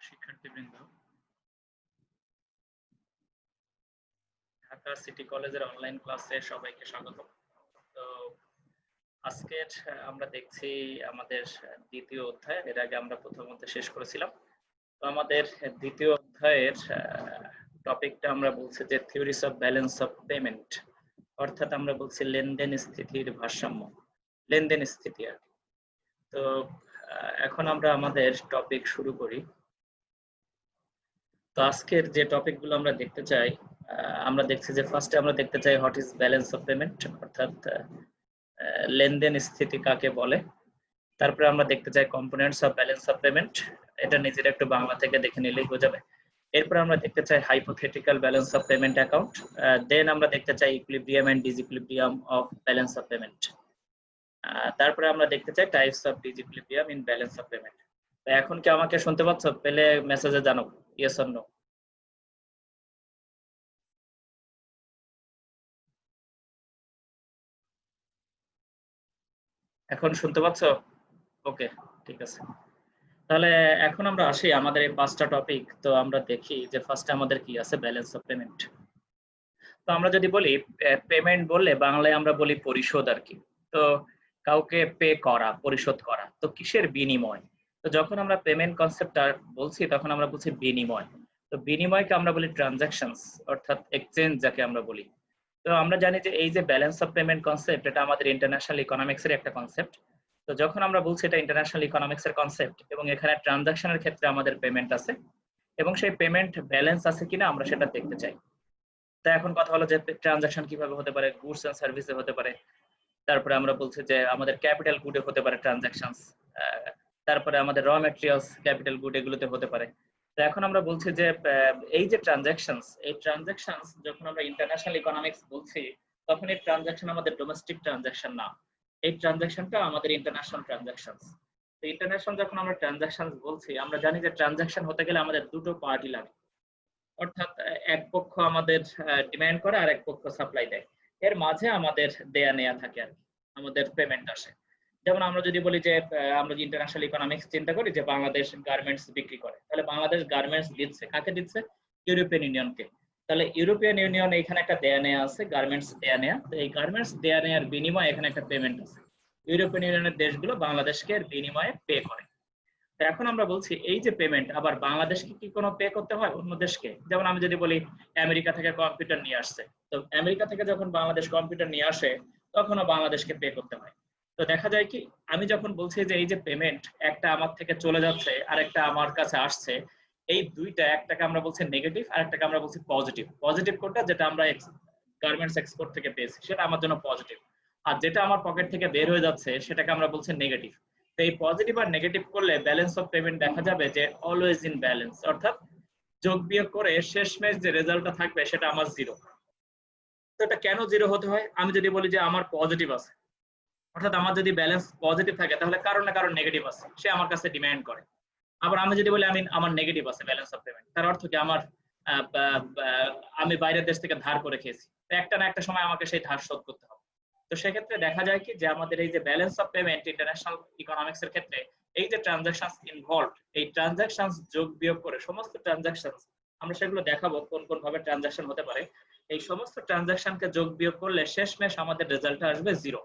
শিক্ষার্থীবৃন্দ, ঢাকা সিটি কলেজের অনলাইন ক্লাসে সবাইকে স্বাগত। তো আজকের আমরা দেখছি আমাদের দ্বিতীয় অধ্যায়। এর আগে আমরা প্রথম অধ্যায় শেষ করেছিলাম। তো আমাদের দ্বিতীয় অধ্যায়ের টপিকটা আমরা বলছি যে theories of balance of payment, অর্থাৎ আমরা বলছি লেনদেন স্থিতির ভারসাম্য, লেনদেন স্থিতি আর কি। তো এখন আমরা আমাদের টপিক শুরু করি। তো আজকের যে টপিকগুলো আমরা দেখতে চাই, আমরা দেখছি যে ফার্স্টে আমরা দেখতে চাই what is balance of payment, অর্থাৎ লেনদেন স্থিতি কাকে বলে। তারপরে আমরা দেখতে চাই components of balance of payment, এটা নিজের একটু বাংলা থেকে দেখে নিলেই বোঝাবে। এরপর আমরা দেখতে চাই hypothetical balance of payment account, then আমরা দেখতে চাই equilibrium and disequilibrium of balance of payment. তারপরে আমরা দেখতে চাই types of disequilibrium in balance of payment. তো এখন কি আমাকে শুনতে পাচ্ছ? পেলে মেসেজে জানাও ইয়েস অর নো। এখন শুনতে পাচ্ছ? ওকে, ঠিক আছে। তাহলে এখন আমরা আসি আমাদের এই পাঁচটা টপিক। তো আমরা দেখি যে ফার্স্টে আমাদের কি আছে, ব্যালেন্স অফ পেমেন্ট। তো আমরা যদি বলি পেমেন্ট বললে বাংলায় আমরা বলি পরিশোধ আর কি। তো কাউকে পে করা, পরিশোধ করা, তো কিসের বিনিময়? তো যখন আমরা পেমেন্ট কনসেপ্টটা বলছি তখন আমরা বলছি বিনিময়। তো বিনিময়কে আমরা বলি ট্রানজাকশনস, অর্থাৎ এক্সচেঞ্জ যাকে আমরা বলি। তো আমরা জানি যে এই যে ব্যালেন্স অফ পেমেন্ট কনসেপ্ট, এটা আমাদের ইন্টারন্যাশনাল ইকোনমিক্সের একটা কনসেপ্ট। তো যখন আমরা বলছি এটা ইন্টারন্যাশনাল ইকোনমিক্সের কনসেপ্ট এবং এখানে ট্রানজাকশনের ক্ষেত্রে আমাদের পেমেন্ট আছে এবং সেই পেমেন্ট ব্যালেন্স আছে কিনা আমরা সেটা দেখতে চাই। তো এখন কথা হলো যে ট্রানজাকশন কিভাবে হতে পারে, গুডস এন্ড সার্ভিসে হতে পারে। তারপরে আমরা বলছি যে আমাদের ক্যাপিটাল গুডে হতে পারে ট্রানজাকশনস, তারপরে আমাদের র ম্যাটেরিয়ালস ক্যাপিটাল গুড এগুলোতে হতে পারে। তো এখন আমরা বলছি যে এই যে ট্রানজাকশনস, এই ট্রানজাকশনস যখন আমরা ইন্টারন্যাশনাল ইকোনমিক্স বলছি তখন এই ট্রানজাকশন আমাদের ডোমেস্টিক ট্রানজাকশন না, এই ট্রানজাকশনটা আমাদের ইন্টারন্যাশনাল ট্রানজাকশনস। তো ইন্টারন্যাশনাল যখন আমরা ট্রানজাকশনস বলছি, আমরা জানি যে ট্রানজাকশন হতে গেলে আমাদের দুটো পার্টি লাগে, অর্থাৎ এক পক্ষ আমাদের ডিমান্ড করে আর এক পক্ষ সাপ্লাই দেয়, এর মাঝে আমাদের দেয়া নেয়া থাকে আর কি, আমাদের পেমেন্ট আসে। যেমন আমরা যদি বলি যে আমরা ইন্টারন্যাশনাল ইকোনমিক্স চিন্তা করি যে বাংলাদেশ গার্মেন্টস বিক্রি করে, তাহলে বাংলাদেশ গার্মেন্টস দিচ্ছে কাকে? দিচ্ছে ইউরোপিয়ান ইউনিয়নকে। তাহলে ইউরোপিয়ান ইউনিয়ন এখানে একটা দেয়া নেয়া আছে, গার্মেন্টস দেয়া নেয়া। তো এই গার্মেন্টস দেয়া নেয়ার বিনিময়ে এখানে একটা পেমেন্ট আছে, ইউরোপিয়ান ইউনিয়নের দেশগুলো বাংলাদেশকে এর বিনিময়ে পে করে। এখন আমরা বলছি এই যে পেমেন্ট, আবার বাংলাদেশকে কি কোনো পে করতে হয় অন্য দেশকে? যেমন আমি যদি বলি আমেরিকা থেকে কম্পিউটার নিয়ে আসছে, তো আমেরিকা থেকে যখন বাংলাদেশ কম্পিউটার নিয়ে আসে তখনও বাংলাদেশকে পে করতে হয়। তো দেখা যায় কি, আমি যখন বলছি যে এই যে পেমেন্ট একটা আমার থেকে চলে যাচ্ছে আর একটা আমার কাছে আসছে, এই দুইটা, একটাকে আমরা বলছি নেগেটিভ আর একটাকে আমরা বলছি পজিটিভ। পজিটিভ কোনটা? যেটা আমরা গার্মেন্টস এক্সপোর্ট থেকে পেয়েছি সেটা আমার জন্য পজিটিভ, আর যেটা আমার পকেট থেকে বের হয়ে যাচ্ছে সেটাকে আমরা বলছি নেগেটিভ। তো এই পজিটিভ আর নেগেটিভ করলে ব্যালেন্স অফ পেমেন্ট দেখা যাবে যে অলওয়েজ ইন ব্যালেন্স, অর্থাৎ যোগ বিয়োগ করে শেষমেশ যে রেজাল্টটা থাকবে সেটা আমার জিরো। তো এটা কেন জিরো হতে হয়? আমি যদি বলি যে আমার পজিটিভ আছে, অর্থাৎ আমার যদি ব্যালেন্স পজিটিভ থাকে তাহলে কারণ না কারণ নেগেটিভ আছে, সে আমার কাছে ডিমান্ড করে। আবার আমি যদি বলি আমি আমার নেগেটিভ আছে ব্যালেন্স অফ পেমেন্ট, তার অর্থ কি আমার আমি বাইরের দেশ থেকে ধার করে খেয়েছি, তো একটা না একটা সময় আমাকে সেই ধার শোধ করতে হবে। তো সেক্ষেত্রে দেখা যায় কি যে আমাদের এই যে balance of payment international economics এর ক্ষেত্রে এই যে ট্রানজাকশনস ইনভলভড, এই ট্রানজাকশনস যোগ বিয়োগ করে সমস্ত ট্রানজাকশনস, আমরা সেগুলো দেখাবো কোন কোন ভাবে ট্রানজাকশন হতে পারে। এই সমস্ত ট্রানজাকশনকে যোগ বিয়োগ করলে শেষমেশ আমাদের রেজাল্টটা আসবে জিরো।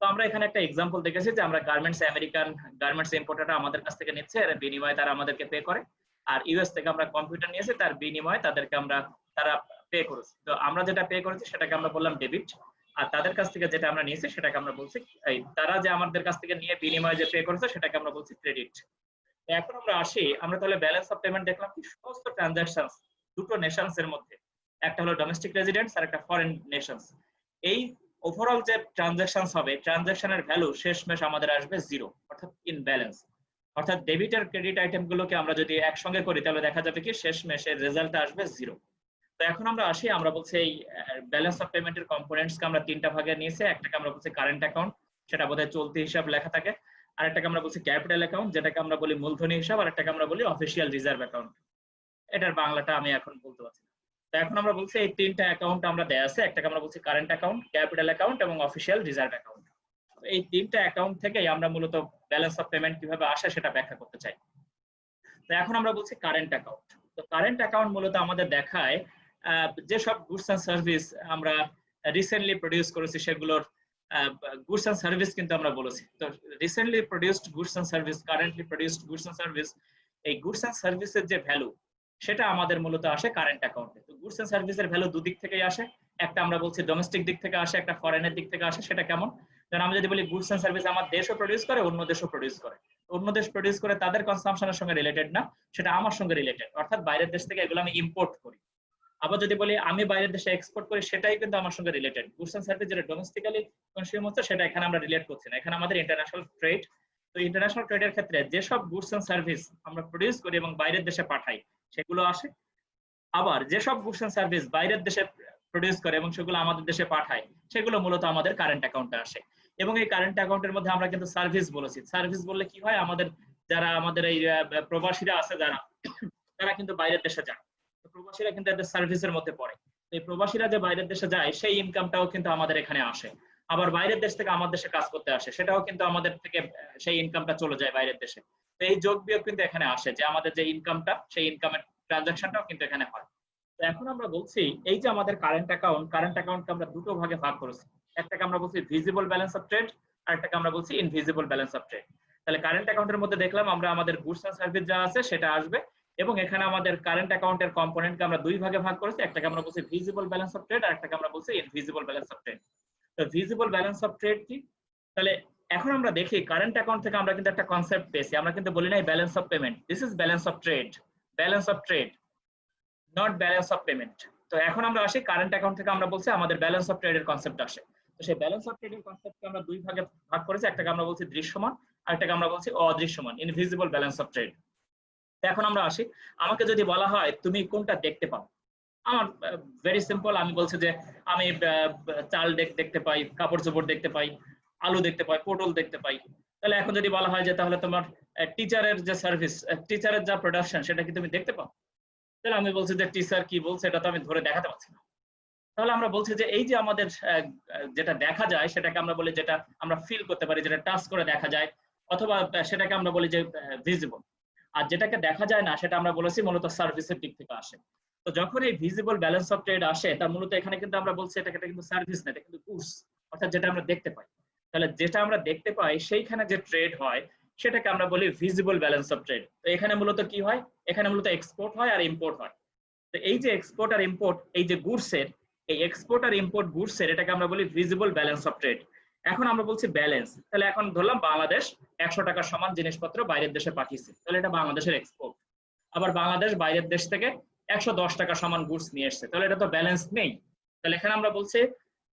তো আমরা এখানে একটা এক্সাম্পল দেখেছি যে আমরা গার্মেন্টস, আমেরিকান গার্মেন্টস ইম্পোর্টাররা আমাদের কাছ থেকে নিচ্ছে, এর বিনিময়ে তারা আমাদেরকে পে করে। আর ইউএস থেকে আমরা কম্পিউটার নিয়েছি, তার বিনিময়ে তারা পে করেছে। তো আমরা যেটা পে করেছি সেটাকে আমরা বললাম ডেবিট, আর তাদের কাছ থেকে যেটা আমরা নিয়েছি সেটাকে আমরা বলছি, এই তারা যে আমাদের কাছ থেকে নিয়ে বিনিময়ে যে পে করেছে সেটাকে আমরা বলছি ক্রেডিট। এখন আমরা আসি, আমরা তাহলে ব্যালেন্স অফ পেমেন্ট দেখলাম কি সমস্ত ট্রানজাকশনস দুটো নেশনস এর মধ্যে, একটা হলো ডোমেস্টিক রেজিডেন্টস আর একটা ফরেন নেশনস। এই ওভারঅল যে ট্রানজাকশনস হবে, ট্রানজাকশনের ভ্যালু শেষমেশ আমাদের আসবে জিরো, অর্থাৎ ইন ব্যালেন্স। অর্থাৎ ডেবিট আর ক্রেডিট আইটেমগুলোকে আমরা যদি একসঙ্গে করি তাহলে দেখা যাবে কি শেষমেশের রেজাল্টটা আসবে জিরো। তো এখন আমরা আসি, আমরা বলছি এই ব্যালেন্স অফ পেমেন্টের কম্পোনেন্টসকে আমরা তিনটা ভাগে নিয়েছি। একটাকে আমরা বলছি কারেন্ট অ্যাকাউন্ট, সেটা বোধহয় চলতি হিসাব লেখা থাকে। আরেকটাকে আমরা বলছি ক্যাপিটাল অ্যাকাউন্ট, যেটাকে আমরা বলি মূলধনী হিসাব। আর একটাকে আমরা বলি অফিসিয়াল রিজার্ভ অ্যাকাউন্ট, এটার বাংলাটা আমি এখন বলতে পারছি না। তো এখন আমরা বলছি এই তিনটা অ্যাকাউন্ট আমরা দেয়া আছে, একটাকে আমরা বলছি কারেন্ট অ্যাকাউন্ট, ক্যাপিটাল অ্যাকাউন্ট এবং অফিসিয়াল রিজার্ভ অ্যাকাউন্ট। এই তিনটা অ্যাকাউন্ট থেকেই আমরা মূলত ব্যালেন্স অফ পেমেন্ট কিভাবে আসে সেটা ব্যাখ্যা করতে চাই। তো এখন আমরা বলছি কারেন্ট অ্যাকাউন্ট। তো কারেন্ট অ্যাকাউন্ট মূলত আমাদের দেখায় যেসব গুডস অ্যান্ড সার্ভিস আমরা রিসেন্টলি প্রডিউস করেছি সেগুলোর গুডস অ্যান্ড সার্ভিস কিন্তু আমরা বলেছি। তো recently produced goods and service, currently produced goods and service, এই গুডস অ্যান্ড সার্ভিসের যে ভ্যালু সেটা আমাদের মূলত আসে কারেন্ট অ্যাকাউন্টে। তো গুডস অ্যান্ড সার্ভিসের ভ্যালু দুদিক থেকেই আসে, একটা আমরা বলছি ডোমেস্টিক দিক থেকে আসে, একটা ফরেনের দিক থেকে আসে। সেটা কেমন? যেমন আমরা যদি বলি গুডস অ্যান্ড সার্ভিস আমার দেশও প্রডিউস করে, অন্য দেশও প্রডিউস করে। অন্য দেশ প্রডিউস করে তাদের কনসাম্পশনের সঙ্গে রিলেটেড না, সেটা আমার সঙ্গে রিলেটেড, অর্থাৎ বাইরের দেশ থেকে এগুলো আমি ইম্পোর্ট করি। আবার যদি বলি আমি বাইরের দেশে এক্সপোর্ট করি, সেটাই কিন্তু আমার সঙ্গে রিলেটেড। গুডস এন্ড সার্ভিস যেটা ডোমেস্টিক্যালি কনজিউম হচ্ছে সেটা এখানে আমরা রিলেট করছি না, এখানে আমাদের ইন্টারন্যাশনাল ট্রেড। তো ইন্টারন্যাশনাল ট্রেডের ক্ষেত্রে যেসব গুডস এন্ড সার্ভিস আমরা প্রডিউস করি এবং বাইরের দেশে পাঠাই সেগুলো আসে। আবার যেসব গুডস এন্ড সার্ভিস বাইরের দেশে প্রডিউস করে এবং সেগুলো আমাদের দেশে পাঠায় সেগুলো মূলত আমাদের কারেন্ট অ্যাকাউন্টে আসে। এবং এই কারেন্ট অ্যাকাউন্টের মধ্যে আমরা কিন্তু সার্ভিস বলেছি। সার্ভিস বললে কি হয়, আমাদের যারা আমাদের এই প্রবাসীরা আছে যারা, তারা কিন্তু বাইরের দেশে যায়, প্রবাসীরা কিন্তু এদের সার্ভিসের মধ্যে পড়ে। এই প্রবাসীরা যে বাইরের দেশে যায় সেই ইনকামটাও কিন্তু আমাদের এখানে আসে। আবার বাইরের দেশ থেকে আমার দেশে কাজ করতে আসে, সেটাও কিন্তু আমাদের থেকে সেই ইনকামটা চলে যায় বাইরের দেশে। তো এই যোগ বিয়োগ কিন্তু এখানে আসে, যে আমাদের যে ইনকামটা সেই ইনকামের ট্রানজাকশনটাও কিন্তু এখানে হয়। তো এখন আমরা বলছি এই যে আমাদের কারেন্ট অ্যাকাউন্টকে আমরা দুটো ভাগে ভাগ করেছি। একটাকে আমরা বলছি ভিজিবল ব্যালেন্স অফ ট্রেড, আর একটাকে আমরা বলছি ইনভিজিবল ব্যালেন্স অফ ট্রেড। তাহলে কারেন্ট অ্যাকাউন্টের মধ্যে দেখলাম আমরা আমাদের গুডস এন্ড সার্ভিস যা আছে সেটা আসবে, এবং এখানে আমাদের কারেন্ট অ্যাকাউন্টের কম্পোনেন্টকে আমরা দুই ভাগে ভাগ করেছি। একটাকে আমরা বলছি ভিজিবল ব্যালেন্স অফ ট্রেড, আর একটাকে আমরা বলছি ইনভিজিবল ব্যালেন্স অফ ট্রেড। তো ভিজিবল ব্যালেন্স অফ ট্রেড কি? তাহলে এখন আমরা দেখি কারেন্ট অ্যাকাউন্ট থেকে আমরা কিন্তু একটা কনসেপ্ট পেয়েছি। আমরা কিন্তু বলি নাই balance of payment, this is balance of trade, balance of trade, not balance of payment. তো এখন আমরা আসি কারেন্ট অ্যাকাউন্ট থেকে আমরা বলছি আমাদের ব্যালেন্স অফ ট্রেডের কনসেপ্ট আসে। তো সেই ব্যালেন্স অফ ট্রেডের কনসেপ্টকে আমরা দুই ভাগে ভাগ করেছি। একটাকে আমরা বলছি দৃশ্যমান, আর একটাকে আমরা বলছি অদৃশ্যমান, ইনভিজিবল ব্যালেন্স অফ ট্রেড। এখন আমরা আসি, আমাকে যদি বলা হয় তুমি কোনটা দেখতে পাও, আমার ভেরি সিম্পল, আমি বলছি যে আমি চাল দেখতে পাই, কাপড় চোপড় দেখতে পাই, আলু দেখতে পাই, পটল দেখতে পাই। তাহলে এখন যদি বলা হয় যে তাহলে তোমার টিচারের যে সার্ভিস, টিচারের যা প্রোডাকশন সেটা কি তুমি দেখতে পাও? তাহলে আমি বলছি যে টিচার কি বলছে এটা তো আমি ধরে দেখাতে পারছি না। তাহলে আমরা বলছি যে এই যে আমাদের যেটা দেখা যায় সেটাকে আমরা বলি, যেটা আমরা ফিল করতে পারি, যেটা টাচ করে দেখা যায়, অথবা সেটাকে আমরা বলি যে ভিজিবল। আর যেটাকে দেখা যায় না সেটা আমরা বলেছি মূলত সার্ভিসের দিক থেকে আসে। তো যখন এই ভিজিবল ব্যালেন্স অফ ট্রেড আসে, তার মূলত এখানে কিন্তু আমরা বলছি এটা কিন্তু সার্ভিস না, এটা কিন্তু গুডস, অর্থাৎ যেটা আমরা দেখতে পাই। তাহলে যেটা আমরা দেখতে পাই সেইখানে যে ট্রেড হয় সেটাকে আমরা বলি ভিজিবল ব্যালেন্স অফ ট্রেড। তো এখানে মূলত কি হয়, এখানে মূলত এক্সপোর্ট হয় আর ইম্পোর্ট হয়। তো এই যে এক্সপোর্ট আর ইম্পোর্ট, এই যে গুডসের, এই এক্সপোর্ট আর ইম্পোর্ট গুডসের, এটাকে আমরা বলি ভিজিবল ব্যালেন্স অফ ট্রেড। এখন আমরা বলছি ব্যালেন্স। তাহলে এখন ধরলাম বাংলাদেশ 100 টাকার সমান জিনিসপত্র বাইরের দেশে পাঠিয়েছে, তাহলে এটা বাংলাদেশের এক্সপোর্ট। আবার বাংলাদেশ বাইরের দেশ থেকে 110 টাকা সমান গুডস নিয়ে এসেছে, তাহলে এটা তো ব্যালেন্স নেই। তাহলে এখানে আমরা বলছি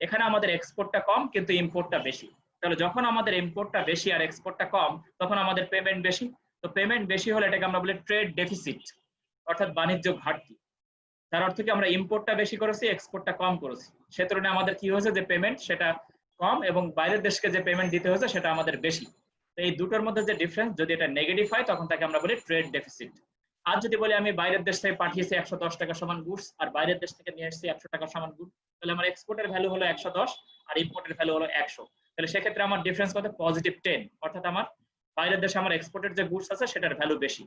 এখানে আমাদের এক্সপোর্টটা কম কিন্তু ইম্পোর্টটা বেশি। তাহলে যখন আমাদের ইম্পোর্টটা বেশি আর এক্সপোর্টটা কম, তখন আমাদের পেমেন্ট বেশি। তো পেমেন্ট বেশি হলে এটাকে আমরা বলি ট্রেড ডেফিসিট, অর্থাৎ বাণিজ্য ঘাটতি। তার অর্থ কি আমরা ইম্পোর্টটা বেশি করেছি, এক্সপোর্টটা কম করেছি, সে তুলনায় আমাদের কি হয়েছে যে পেমেন্ট সেটা কম, এবং বাইরের দেশকে যে পেমেন্ট দিতে হয়েছে সেটা আমাদের বেশি। তো এই দুটোর মধ্যে যে ডিফারেন্স, যদি এটা নেগেটিভ হয় তখন তাকে আমরা বলি ট্রেড ডেফিসিট। আর যদি বলি আমি বাইরের দেশ থেকে পাঠিয়েছি 110 টাকা সমান গুডস, আর বাইরের দেশ থেকে নিয়ে এসেছি 100 টাকা সমান গুড, তাহলে আমার এক্সপোর্টের ভ্যালু হলো 110 আর ইম্পোর্টের ভ্যালু হলো 100। তাহলে সেক্ষেত্রে আমার ডিফারেন্স কত, +10, অর্থাৎ আমার বাইরের দেশে আমার এক্সপোর্টের যে গুডস আছে সেটার ভ্যালু বেশি।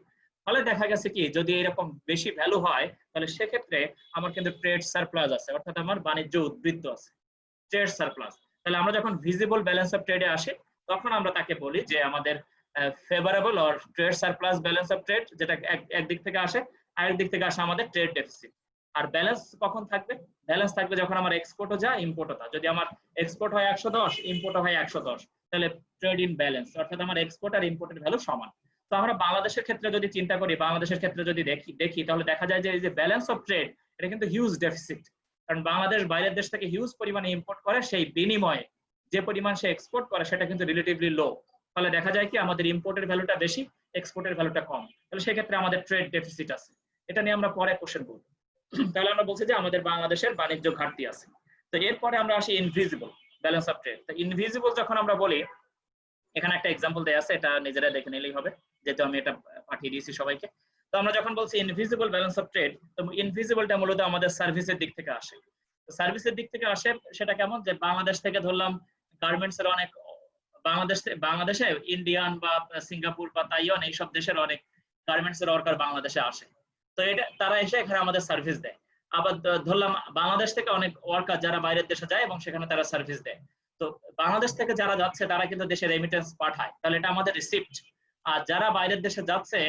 ফলে দেখা গেছে কি, যদি এরকম বেশি ভ্যালু হয় তাহলে সেক্ষেত্রে আমার কিন্তু ট্রেড সারপ্লাস আছে, অর্থাৎ আমার বাণিজ্য উদ্বৃত্ত আছে, ট্রেড সারপ্লাস। তাহলে আমরা যখন ভিজিবল ব্যালেন্স অফ ট্রেডে আসি তখন আমরা তাকে বলি যে আমাদের favourable or trade surplus balance of trade, যেটা একদিক থেকে আসে, আরেক দিক থেকে আসে আমাদের ট্রেড ডেফিসিট। আর ব্যালেন্স কখন থাকবে, ব্যালেন্স থাকবে যখন আমার এক্সপোর্টও যা ইম্পোর্টও তা। যদি আমার এক্সপোর্ট হয় 110, ইম্পোর্টও হয় 110, তাহলে ট্রেড ইন ব্যালেন্স, অর্থাৎ আমার এক্সপোর্ট আর ইম্পোর্টের ভ্যালু সমান। তো আমরা বাংলাদেশের ক্ষেত্রে যদি চিন্তা করি, বাংলাদেশের ক্ষেত্রে যদি দেখি তাহলে দেখা যায় যে এই যে ব্যালেন্স অফ ট্রেড, এটা কিন্তু হিউজ ডেফিসিট। কারণ বাংলাদেশ বাইরের দেশ থেকে হিউজ পরিমাণে ইম্পোর্ট করে, সেই বিনিময়ে যে পরিমাণ সে এক্সপোর্ট করে সেটা কিন্তু রিলেটিভলি লো। ফলে দেখা যায় কি আমাদের ইম্পোর্টের ভ্যালুটা বেশি, এক্সপোর্টের ভ্যালুটা কম। তাহলে সেক্ষেত্রে আমাদের ট্রেড ডেফিসিট আছে। এটা নিয়ে আমরা পরে কোশ্চেন করব। তাহলে আমরা বলছি যে আমাদের বাংলাদেশের বাণিজ্য ঘাটতি আছে। তো এরপরে আমরা আসি ইনভিজিবল ব্যালেন্স অফ ট্রেড। তো ইনভিজিবল যখন আমরা বলি, এখানে একটা এক্সাম্পল দেয়া আছে, এটা নিজেরা দেখে নিলেই হবে, যেহেতু আমি এটা পাঠিয়ে দিয়েছি সবাইকে। তো আমরা যখন বলছি ইনভিজিবল ব্যালেন্স অফ ট্রেড, তো ইনভিজিবলটা মূলত আমাদের সার্ভিসের দিক থেকে আসে। তো সার্ভিসের দিক থেকে আসে সেটা কেমন, যে বাংলাদেশ থেকে ধরলাম গার্মেন্টস এর অনেক, বাংলাদেশে ইন্ডিয়ান বা সিঙ্গাপুর বা তাইওয়ান এইসব দেশের অনেক গার্মেন্টস এর ওয়ার্কার বাংলাদেশে আসে, তো এটা তারা এসে এখানে আমাদের সার্ভিস দেয়। আবার ধরলাম বাংলাদেশ থেকে অনেক ওয়ার্কার যারা বাইরের দেশে যায় এবং সেখানে তারা সার্ভিস দেয়। তো বাংলাদেশ থেকে যারা যাচ্ছে তারা কিন্তু দেশে রেমিটেন্স পাঠায়, তাহলে এটা আমাদের রিসিপ্ট। আর যারা বাইরের দেশে যাচ্ছে,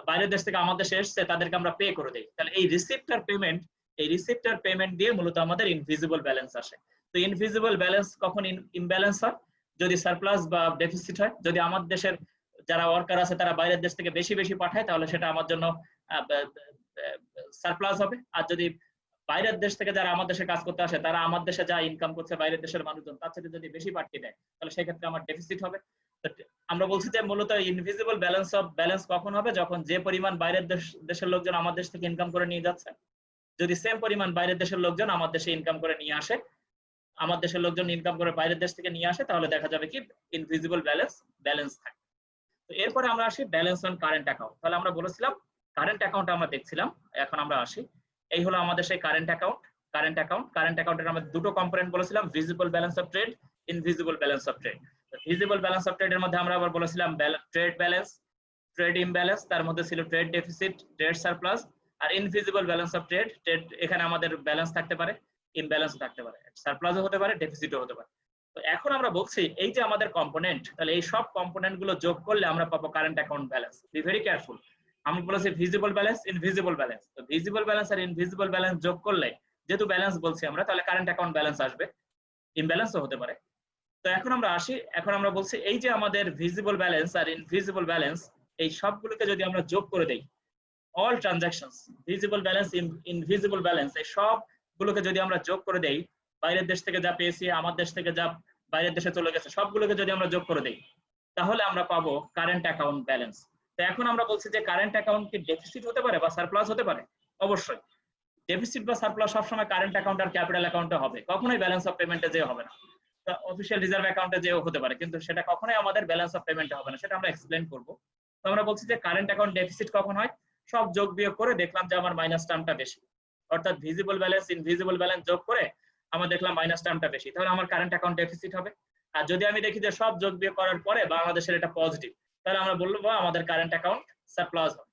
বাইরের দেশ থেকে আমাদের দেশে এসছে, তাদেরকে আমরা পে করে দেই। তাহলে এই রিসিপ্ট আর পেমেন্ট দিয়ে মূলত আমাদের ইনভিজিবল ব্যালেন্স আসে। তো ইনভিজিবল ব্যালেন্স কখন ইমব্যালেন্স হয়? যদি সারপ্লাস বা ডেফিসিট হয়। যদি আমাদের দেশের যারা ওয়ার্কার আছে তারা বাইরের দেশ থেকে বেশি বেশি পাঠায়, তাহলে সেটা আমার জন্য সারপ্লাস হবে। আর যদি বাইরের দেশ থেকে যারা আমার দেশে কাজ করতে আসে তারা আমার দেশে যা ইনকাম করছে বাইরের দেশের মানুষজন তার সাথে যদি বেশি পাঠিয়ে দেয়, তাহলে সেক্ষেত্রে আমার ডেফিসিট হবে। আমরা বলছি যে মূলত ইনভিজিবল ব্যালেন্স কখন হবে? যখন যে পরিমাণ বাইরের দেশের লোকজন আমার দেশ থেকে ইনকাম করে নিয়ে যাচ্ছে, যদি সেম পরিমাণ বাইরের দেশের লোকজন আমার দেশে ইনকাম করে নিয়ে আসে, আমার দেশের লোকজন ইনকাম করে বাইরের দেশ থেকে নিয়ে আসে, তাহলে দেখা যাবে কি ইনভিজিবল ব্যালেন্স থাকে। তো এরপরে আমরা আসি ব্যালেন্স অন কারেন্ট অ্যাকাউন্ট। তাহলে আমরা বলেছিলাম কারেন্ট অ্যাকাউন্ট আমরা দেখছিলাম, এখন আমরা আসি এই হলো আমাদের সেই কারেন্ট অ্যাকাউন্টের আমরা দুটো কম্পোনেন্ট বলেছিলাম, visible balance of trade, invisible balance of trade. Visible balance of ট্রেডের মধ্যে আমরা আবার বলেছিলাম ট্রেড ব্যালেন্স, ট্রেড ইমব্যালেন্স, তার মধ্যে ছিল ট্রেড ডেফিসিট, ট্রেড সারপ্লাস। আর ইনভিজিবল ব্যালেন্স অফ ট্রেড, এখানে আমাদের ব্যালেন্স থাকতে পারে, ইমব্যালেন্স থাকতে পারে, সারপ্লাসও হতে পারে, ডেফিসিটও হতে পারে। তো এখন আমরা বলছি এই যে আমাদের কম্পোনেন্ট, তাহলে এই সব কম্পোনেন্ট গুলো যোগ করলে আমরা পাবো current account balance. Be very careful, আমি বলেছি ভিজিবল ব্যালেন্স, ইনভিজিবল ব্যালেন্স। তো ভিজিবল ব্যালেন্স আর ইনভিজিবল ব্যালেন্স যোগ করলে, যেহেতু ব্যালেন্স বলছি আমরা, তাহলে কারেন্ট অ্যাকাউন্ট ব্যালেন্স আসবে, ইমব্যালেন্সও হতে পারে। তো এখন আমরা আসি, এখন আমরা বলছি এই যে আমাদের ভিজিবল ব্যালেন্স আর ইনভিজিবল ব্যালেন্স, এই সবগুলোকে যদি আমরা যোগ করে দেই, all transactions, visible balance, invisible balance, এই সবগুলোকে যদি আমরা যোগ করে দেই, বাইরের দেশ থেকে যা পেয়েছি, আমার দেশ থেকে যা বাইরের দেশে চলে গেছে, সবগুলোকে যদি আমরা যোগ করে দেই, তাহলে আমরা পাবো কারেন্ট অ্যাকাউন্ট ব্যালেন্স। তো এখন আমরা বলছি যে কারেন্ট অ্যাকাউন্ট কি ডেফিসিট হতে পারে বা সারপ্লাস হতে পারে? অবশ্যই। ডেফিসিট বা সারপ্লাস সবসময় কারেন্ট অ্যাকাউন্ট আর ক্যাপিটাল অ্যাকাউন্টে হবে, কখনোই ব্যালেন্স অফ পেমেন্টে যে হবে না। অফিসিয়াল রিজার্ভ অ্যাকাউন্টে যেও হতে পারে, কিন্তু সেটা কখনোই আমাদের ব্যালেন্স অফ পেমেন্টে হবে না, সেটা আমরা এক্সপ্লেন করব। তো আমরা বলছি যে কারেন্ট অ্যাকাউন্ট ডেফিসিট কখন হয়? সব যোগ বিয়োগ করে দেখলাম যে আমার মাইনাস টার্মটা বেশি, অর্থাৎ ভিজিবল ব্যালেন্স ইনভিজিবল ব্যালেন্স যোগ করে আমরা দেখলাম মাইনাস টার্মটা বেশি, তাহলে আমার কারেন্ট অ্যাকাউন্ট ডেফিসিট হবে। আর যদি আমি দেখি যে সব যোগ বিয়োগ করার পরে বাংলাদেশের এটা পজিটিভ, তাহলে আমরা বলবো আমাদের কারেন্ট অ্যাকাউন্ট সারপ্লাস হবে।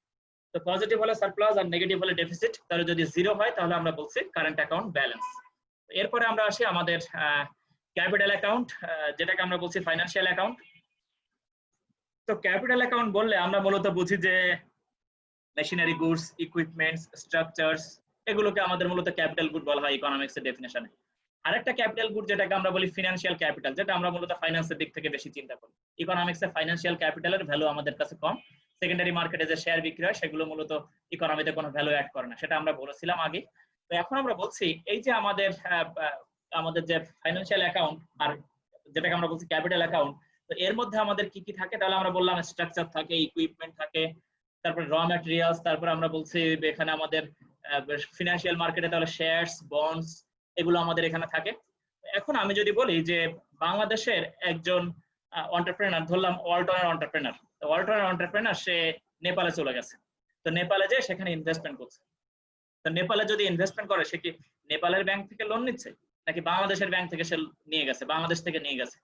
তো পজিটিভ হলে সারপ্লাস আর নেগেটিভ হলে ডেফিসিট, তাহলে যদি জিরো হয় তাহলে আমরা বলছি কারেন্ট অ্যাকাউন্ট ব্যালেন্স। এরপরে আমরা আসি আমাদের ক্যাপিটাল অ্যাকাউন্ট, যেটাকে আমরা বলছি ফাইন্যান্সিয়াল অ্যাকাউন্ট। তো ক্যাপিটাল অ্যাকাউন্ট বললে আমরা মূলত বুঝি যে মেশিনারি গুডস, ইকুইপমেন্টস, স্ট্রাকচারস, এগুলোকে আমাদের মূলত ক্যাপিটাল গুড বলা হয় ইকোনমিক্স এর ডেফিনেশনে। আরেকটা ক্যাপিটাল গুড যেটাকে আমরা বলি ফিনান্সিয়াল ক্যাপিটাল, যেটা আমরা মূলত ফাইন্যান্সের দিক থেকে বেশি চিন্তা করি। ইকোনমিক্সে ফাইন্যান্সিয়াল ক্যাপিটালের ভ্যালু আমাদের কাছে কম, সেকেন্ডারি মার্কেটে যে শেয়ার বিক্রি হয় সেগুলো মূলত ইকোনমিতে কোনো ভ্যালু অ্যাড করে না, সেটা আমরা বলেছিলাম আগে। তো এখন আমরা বলছি এই যে আমাদের যে ফাইন্যান্সিয়াল অ্যাকাউন্ট আর যেটাকে আমরা বলছি ক্যাপিটাল অ্যাকাউন্ট, তো এর মধ্যে আমাদের কি কি থাকে? তাহলে আমরা বললাম স্ট্রাকচার থাকে, ইকুইপমেন্ট থাকে, তারপরে র ম্যাটেরিয়ালস, তারপরে আমরা বলছি এখানে আমাদের ফিনান্সিয়াল মার্কেটে তাহলে শেয়ারস, বন্ডস, এগুলো আমাদের এখানে থাকে। এখন আমি যদি বলি যে বাংলাদেশের একজন এন্টারপ্রেনার, ধরলাম ওয়ালটনের এন্টারপ্রেনার, সে নেপালে চলে গেছে। তো নেপালে যে সেখানে ইনভেস্টমেন্ট করছে, তো নেপালে যদি ইনভেস্টমেন্ট করে সে কি নেপালের ব্যাংক থেকে লোন নিচ্ছে নাকি বাংলাদেশের ব্যাংক থেকে সে নিয়ে গেছে, বাংলাদেশ থেকে নিয়ে গেছে?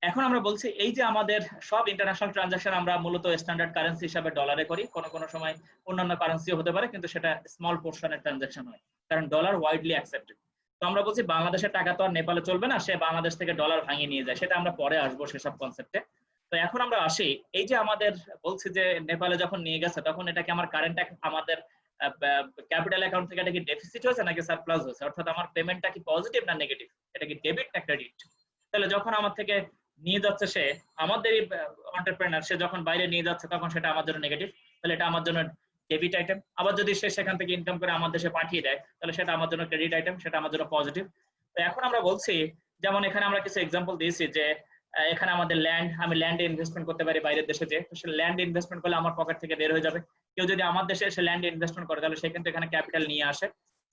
এখন আমরা বলছি এই যে আমাদের সব ইন্টারন্যাশনাল ট্রানজাকশন আমরা মূলত স্ট্যান্ডার্ড কারেন্সি হিসাবে ডলারে করি, কোনো সময় অন্যান্য কারেন্সিও হতে পারে, কিন্তু সেটা স্মল পোর্শনের ট্রানজাকশন হয়, কারণ ডলার ওয়াইডলি অ্যাকসেপ্টেড। তো আমরা বলছি বাংলাদেশের টাকা তো আর নেপালে চলবে না, সে বাংলাদেশ থেকে ডলার ভাঙিয়ে নিয়ে যায়, সেটা আমরা পরে আসবো সেসব কনসেপ্টে। তো এখন আমরা আসি এই যে আমাদের বলছি যে নেপালে যখন নিয়ে গেছে তখন এটা কি আমার কারেন্ট আমাদের ক্যাপিটাল অ্যাকাউন্ট থেকে এটা কি ডেফিসিট হয়েছে নাকি সারপ্লাস হয়েছে? অর্থাৎ আমার পেমেন্টটা কি পজিটিভ না নেগেটিভ, এটা কি ডেবিট না ক্রেডিট? তাহলে যখন আমার থেকে নিয়ে যাচ্ছে সে, আমাদের এন্টারপ্রেনার, সে যখন বাইরে নিয়ে যাচ্ছে তখন সেটা আমার জন্য নেগেটিভ, তাহলে এটা আমার জন্য ডেবিট আইটেম। আবার যদি সে সেখান থেকে ইনকাম করে আমার দেশে পাঠিয়ে দেয় তাহলে সেটা আমার জন্য ক্রেডিট আইটেম, সেটা আমার জন্য পজিটিভ। তো এখন আমরা বলছি, যেমন এখানে আমরা কিছু এক্সাম্পল দিয়েছি যে এখানে আমাদের ল্যান্ড, আমি ল্যান্ডে ইনভেস্টমেন্ট করতে পারি বাইরের দেশে, যে সে ল্যান্ড ইনভেস্টমেন্ট করলে আমার পকেট থেকে বের হয়ে যাবে। কেউ যদি আমার দেশে এসে ল্যান্ডে ইনভেস্টমেন্ট করে তাহলে সে কিন্তু এখানে ক্যাপিটাল নিয়ে আসে।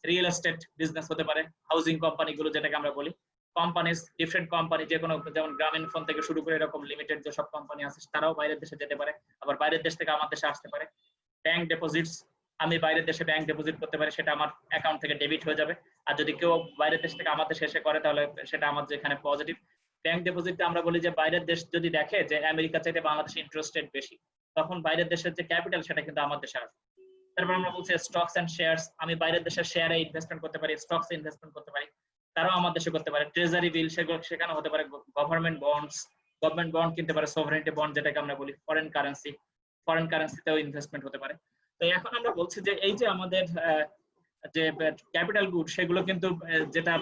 রিয়েল এস্টেট বিজনেস হতে পারে, হাউজিং কোম্পানিগুলো যেটাকে আমরা বলি, কোম্পানিজ, ডিফারেন্ট কোম্পানি, যে কোনো, যেমন গ্রামীণ ফোন থেকে শুরু করে এরকম লিমিটেড যেসব কোম্পানি আছে তারাও বাইরের দেশে যেতে পারে, আবার বাইরের দেশ থেকে আমার দেশে আসতে পারে। ব্যাংক ডিপোজিটস, আমি বাইরের দেশে ব্যাংক ডিপোজিট করতে পারি, সেটা আমার অ্যাকাউন্ট থেকে ডেবিট হয়ে যাবে। আর যদি কেউ বাইরের দেশ থেকে আমার দেশে এসে করে তাহলে সেটা আমার যেখানে পজিটিভ। ব্যাংক ডিপোজিটটা আমরা বলি যে বাইরের দেশ যদি দেখে যে আমেরিকা চাইতে বাংলাদেশে ইন্টারেস্ট রেট বেশি, তখন বাইরের দেশের যে ক্যাপিটাল সেটা কিন্তু আমার দেশে আসবে। তারপর আমরা বলছি স্টকস এন্ড শেয়ারস, আমি বাইরের দেশের শেয়ারে ইনভেস্টমেন্ট করতে পারি, স্টকসে ইনভেস্টমেন্ট করতে পারি, তারাও আমার দেশে করতে পারে। ট্রেজারি বিল সেগুলো সেখানে হতে পারে, গভর্নমেন্ট বন্ড কিনতে পারে, সভরেনিটি বন্ড যেটাকে আমরা বলি, ফরেন কারেন্সিতেও ইনভেস্টমেন্ট হতে পারে। তো এখন আমরা বলছি যে এই যে আমাদের যে ক্যাপিটাল গুড সেগুলো কিন্তু যেটা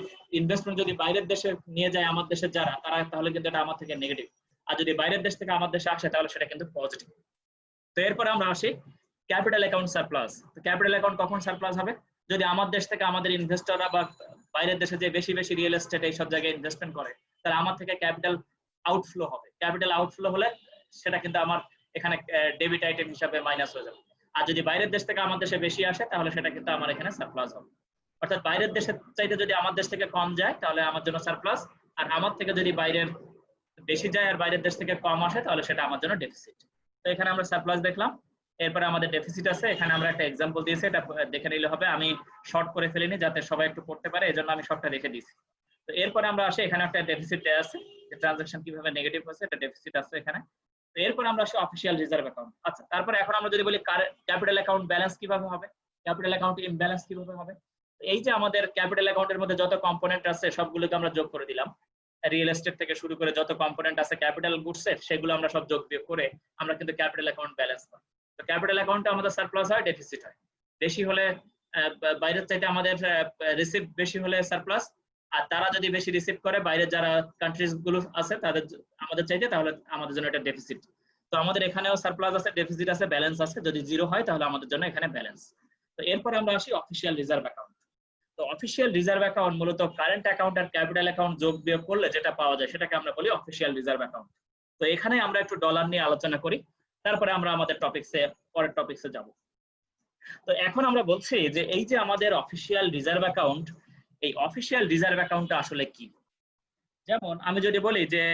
ইনভেস্টমেন্ট যদি বাইরের দেশে নিয়ে যায় আমার দেশের যারা, তারা তাহলে কিন্তু এটা আমার থেকে নেগেটিভ, আর যদি বাইরের দেশ থেকে আমার দেশে আসে তাহলে সেটা কিন্তু পজিটিভ। তো এরপরে আমরা আসি ক্যাপিটাল অ্যাকাউন্ট সারপ্লাস। তো ক্যাপিটাল অ্যাকাউন্ট কখন সারপ্লাস হবে? যদি আমার দেশ থেকে আমাদের ইনভেস্টররা বা বাইরের দেশে যে বেশি বেশি রিয়েল এস্টেট এই সব জায়গায় ইনভেস্টমেন্ট করে, তাহলে আমার থেকে ক্যাপিটাল আউটফ্লো হবে। ক্যাপিটাল আউটফ্লো হলে সেটা কিন্তু আমার এখানে ডেবিট আইটেম হিসাবে মাইনাস হয়ে যাবে। আর যদি বাইরের দেশ থেকে আমার দেশে বেশি আসে তাহলে সেটা কিন্তু আমার এখানে সারপ্লাস হবে। অর্থাৎ বাইরের দেশের চাইতে যদি আমার দেশ থেকে কম যায় তাহলে আমার জন্য সারপ্লাস, আর আমার থেকে যদি বাইরের বেশি যায় আর বাইরের দেশ থেকে কম আসে তাহলে সেটা আমার জন্য ডেফিসিট। তো এখানে আমরা সারপ্লাস দেখলাম, এরপরে আমাদের ডেফিসিট আছে। এখানে আমরা একটা এক্সাম্পল দিয়েছি, এটা দেখে নিলে হবে। আমি শর্ট করে ফেলিনি যাতে সবাই একটু পড়তে পারে, এজন্য আমি শর্টটা রেখে দিয়েছি। তো এরপরে আমরা আসি, এখানে একটা ডেফিসিট দেয়া আছে, যে ট্রানজাকশন কিভাবে নেগেটিভ হচ্ছে, এটা ডেফিসিট আছে এখানে। তো এরপরে আমরা আসি অফিশিয়াল রিজার্ভ অ্যাকাউন্ট। আচ্ছা, তারপরে এখন আমরা যদি বলি ক্যাপিটাল অ্যাকাউন্ট ব্যালেন্স কিভাবে হবে, ক্যাপিটাল অ্যাকাউন্ট ইমব্যালেন্স কিভাবে হবে। এই যে আমাদের ক্যাপিটাল অ্যাকাউন্টের মধ্যে যত কম্পোনেন্ট আছে সবগুলোকে আমরা যোগ করে দিলাম, রিয়েল এস্টেট থেকে শুরু করে যত কম্পোনেন্ট আছে ক্যাপিটাল গুডসের, সেগুলো আমরা সব যোগ বিয়োগ করে আমরা কিন্তু ক্যাপিটাল অ্যাকাউন্ট ব্যালেন্স পাই। তো ক্যাপিটাল অ্যাকাউন্টে আমাদের সারপ্লাস হয়, ডেফিসিট হয়। বেশি হলে বাইরের চাইতে আমাদের রিসিভ বেশি হলে সারপ্লাস, আর তারা যদি বেশি রিসিভ করে বাইরের যারা কান্ট্রিজ গুলো আছে তাদের আমাদের চাইতে, তাহলে আমাদের জন্য এটা ডেফিসিট। তো আমাদের এখানেও সারপ্লাস আছে, ডেফিসিট আছে, ব্যালেন্স আছে। যদি জিরো হয় তাহলে আমাদের জন্য এখানে ব্যালেন্স। তো এরপরে আমরা আসি অফিশিয়াল রিজার্ভ অ্যাকাউন্ট। তো অফিশিয়াল রিজার্ভ অ্যাকাউন্ট মূলত কারেন্ট অ্যাকাউন্ট আর ক্যাপিটাল অ্যাকাউন্ট যোগ বিয়োগ করলে যেটা পাওয়া যায় সেটাকে আমরা বলি অফিশিয়াল রিজার্ভ অ্যাকাউন্ট। তো এখানে আমরা একটু ডলার নিয়ে আলোচনা করি, তারপরে আমরা আমাদের পরের টপিকসে যাব। তো এখন আমরা বলছি যে এই যে আমাদের অফিশিয়াল রিজার্ভ অ্যাকাউন্ট, এই অফিশিয়াল রিজার্ভ অ্যাকাউন্টটা আসলে কি। যেমন আমি যদি বলি যে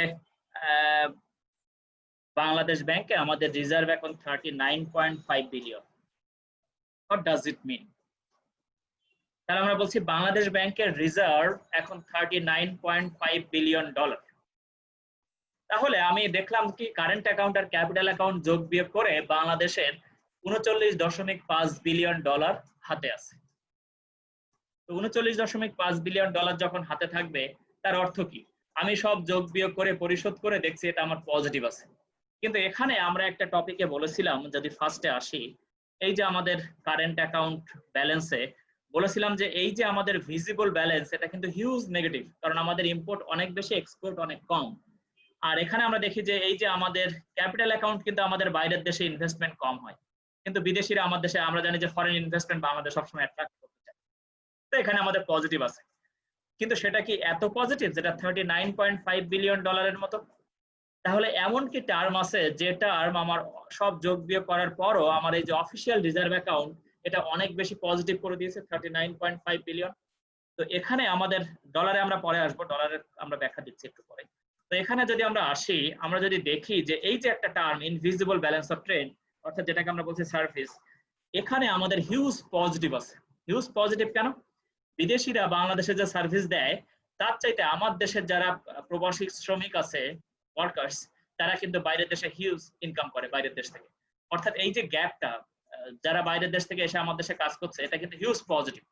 বাংলাদেশ ব্যাংকে আমাদের reserve account 39.5 billion, what does it mean? তাহলে আমরা বলছি বাংলাদেশ ব্যাংকের রিজার্ভ এখন 39.5 বিলিয়ন ডলার। তাহলে আমি দেখলাম কি কারেন্ট অ্যাকাউন্ট আর ক্যাপিটাল অ্যাকাউন্ট যোগ বিয়োগ করে বাংলাদেশের 39.5 বিলিয়ন ডলার হাতে আছে। তো 39.5 বিলিয়ন ডলার যখন হাতে থাকবে তার অর্থ কি? আমি সব যোগ বিয়োগ করে পরিশোধ করে দেখছি এটা আমার পজিটিভ আছে। কিন্তু এখানে আমরা একটা টপিকে বলেছিলাম, যদি ফার্স্টে আসি, এই যে আমাদের কারেন্ট অ্যাকাউন্ট ব্যালেন্সে বলেছিলাম যে এই যে আমাদের ভিজিবল ব্যালেন্স এটা কিন্তু হিউজ নেগেটিভ, কারণ আমাদের ইম্পোর্ট অনেক বেশি, এক্সপোর্ট অনেক কম। আর এখানে আমরা দেখি যে এই যে আমাদের ক্যাপিটাল অ্যাকাউন্ট কিন্তু আমাদের বাইরের দেশে ইনভেস্টমেন্ট কম হয়, কিন্তু বিদেশিরা আমার দেশে, আমরা জানি যে ফরেন ইনভেস্টমেন্ট বাংলাদেশ সবসময় অ্যাট্রাক্ট করতে চায়। তো এখানে আমাদের পজিটিভ আছে, কিন্তু সেটা কি এত পজিটিভ যেটা 39.5 বিলিয়ন ডলারের মতো? তাহলে এমন কি টার্ম আছে যে টার্ম আমার সব যোগ বিয়োগ করার পরও আমার এই যে অফিশিয়াল রিজার্ভ অ্যাকাউন্ট এটা অনেক বেশি পজিটিভ করে দিয়েছে 39.5 বিলিয়ন? তো এখানে আমাদের ডলারে আমরা পরে আসবো, ডলারের আমরা ব্যাখ্যা দিচ্ছি একটু পরে। তো এখানে যদি আমরা আসি, আমরা যদি দেখি যে এই যে একটা term invisible balance of trade, অর্থাৎ যেটাকে আমরা বলছি সার্ভিস, এখানে আমাদের হিউজ পজিটিভ আছে। হিউজ পজিটিভ কেন? বিদেশিরা বাংলাদেশে যে সার্ভিস দেয় তার চাইতে আমার দেশের যারা প্রবাসী শ্রমিক আছে, ওয়ার্কার্স, তারা কিন্তু বাইরের দেশে হিউজ ইনকাম করে বাইরের দেশ থেকে। অর্থাৎ এই যে গ্যাপটা, যারা বাইরের দেশ থেকে এসে আমার দেশে কাজ করছে, এটা কিন্তু হিউজ পজিটিভ।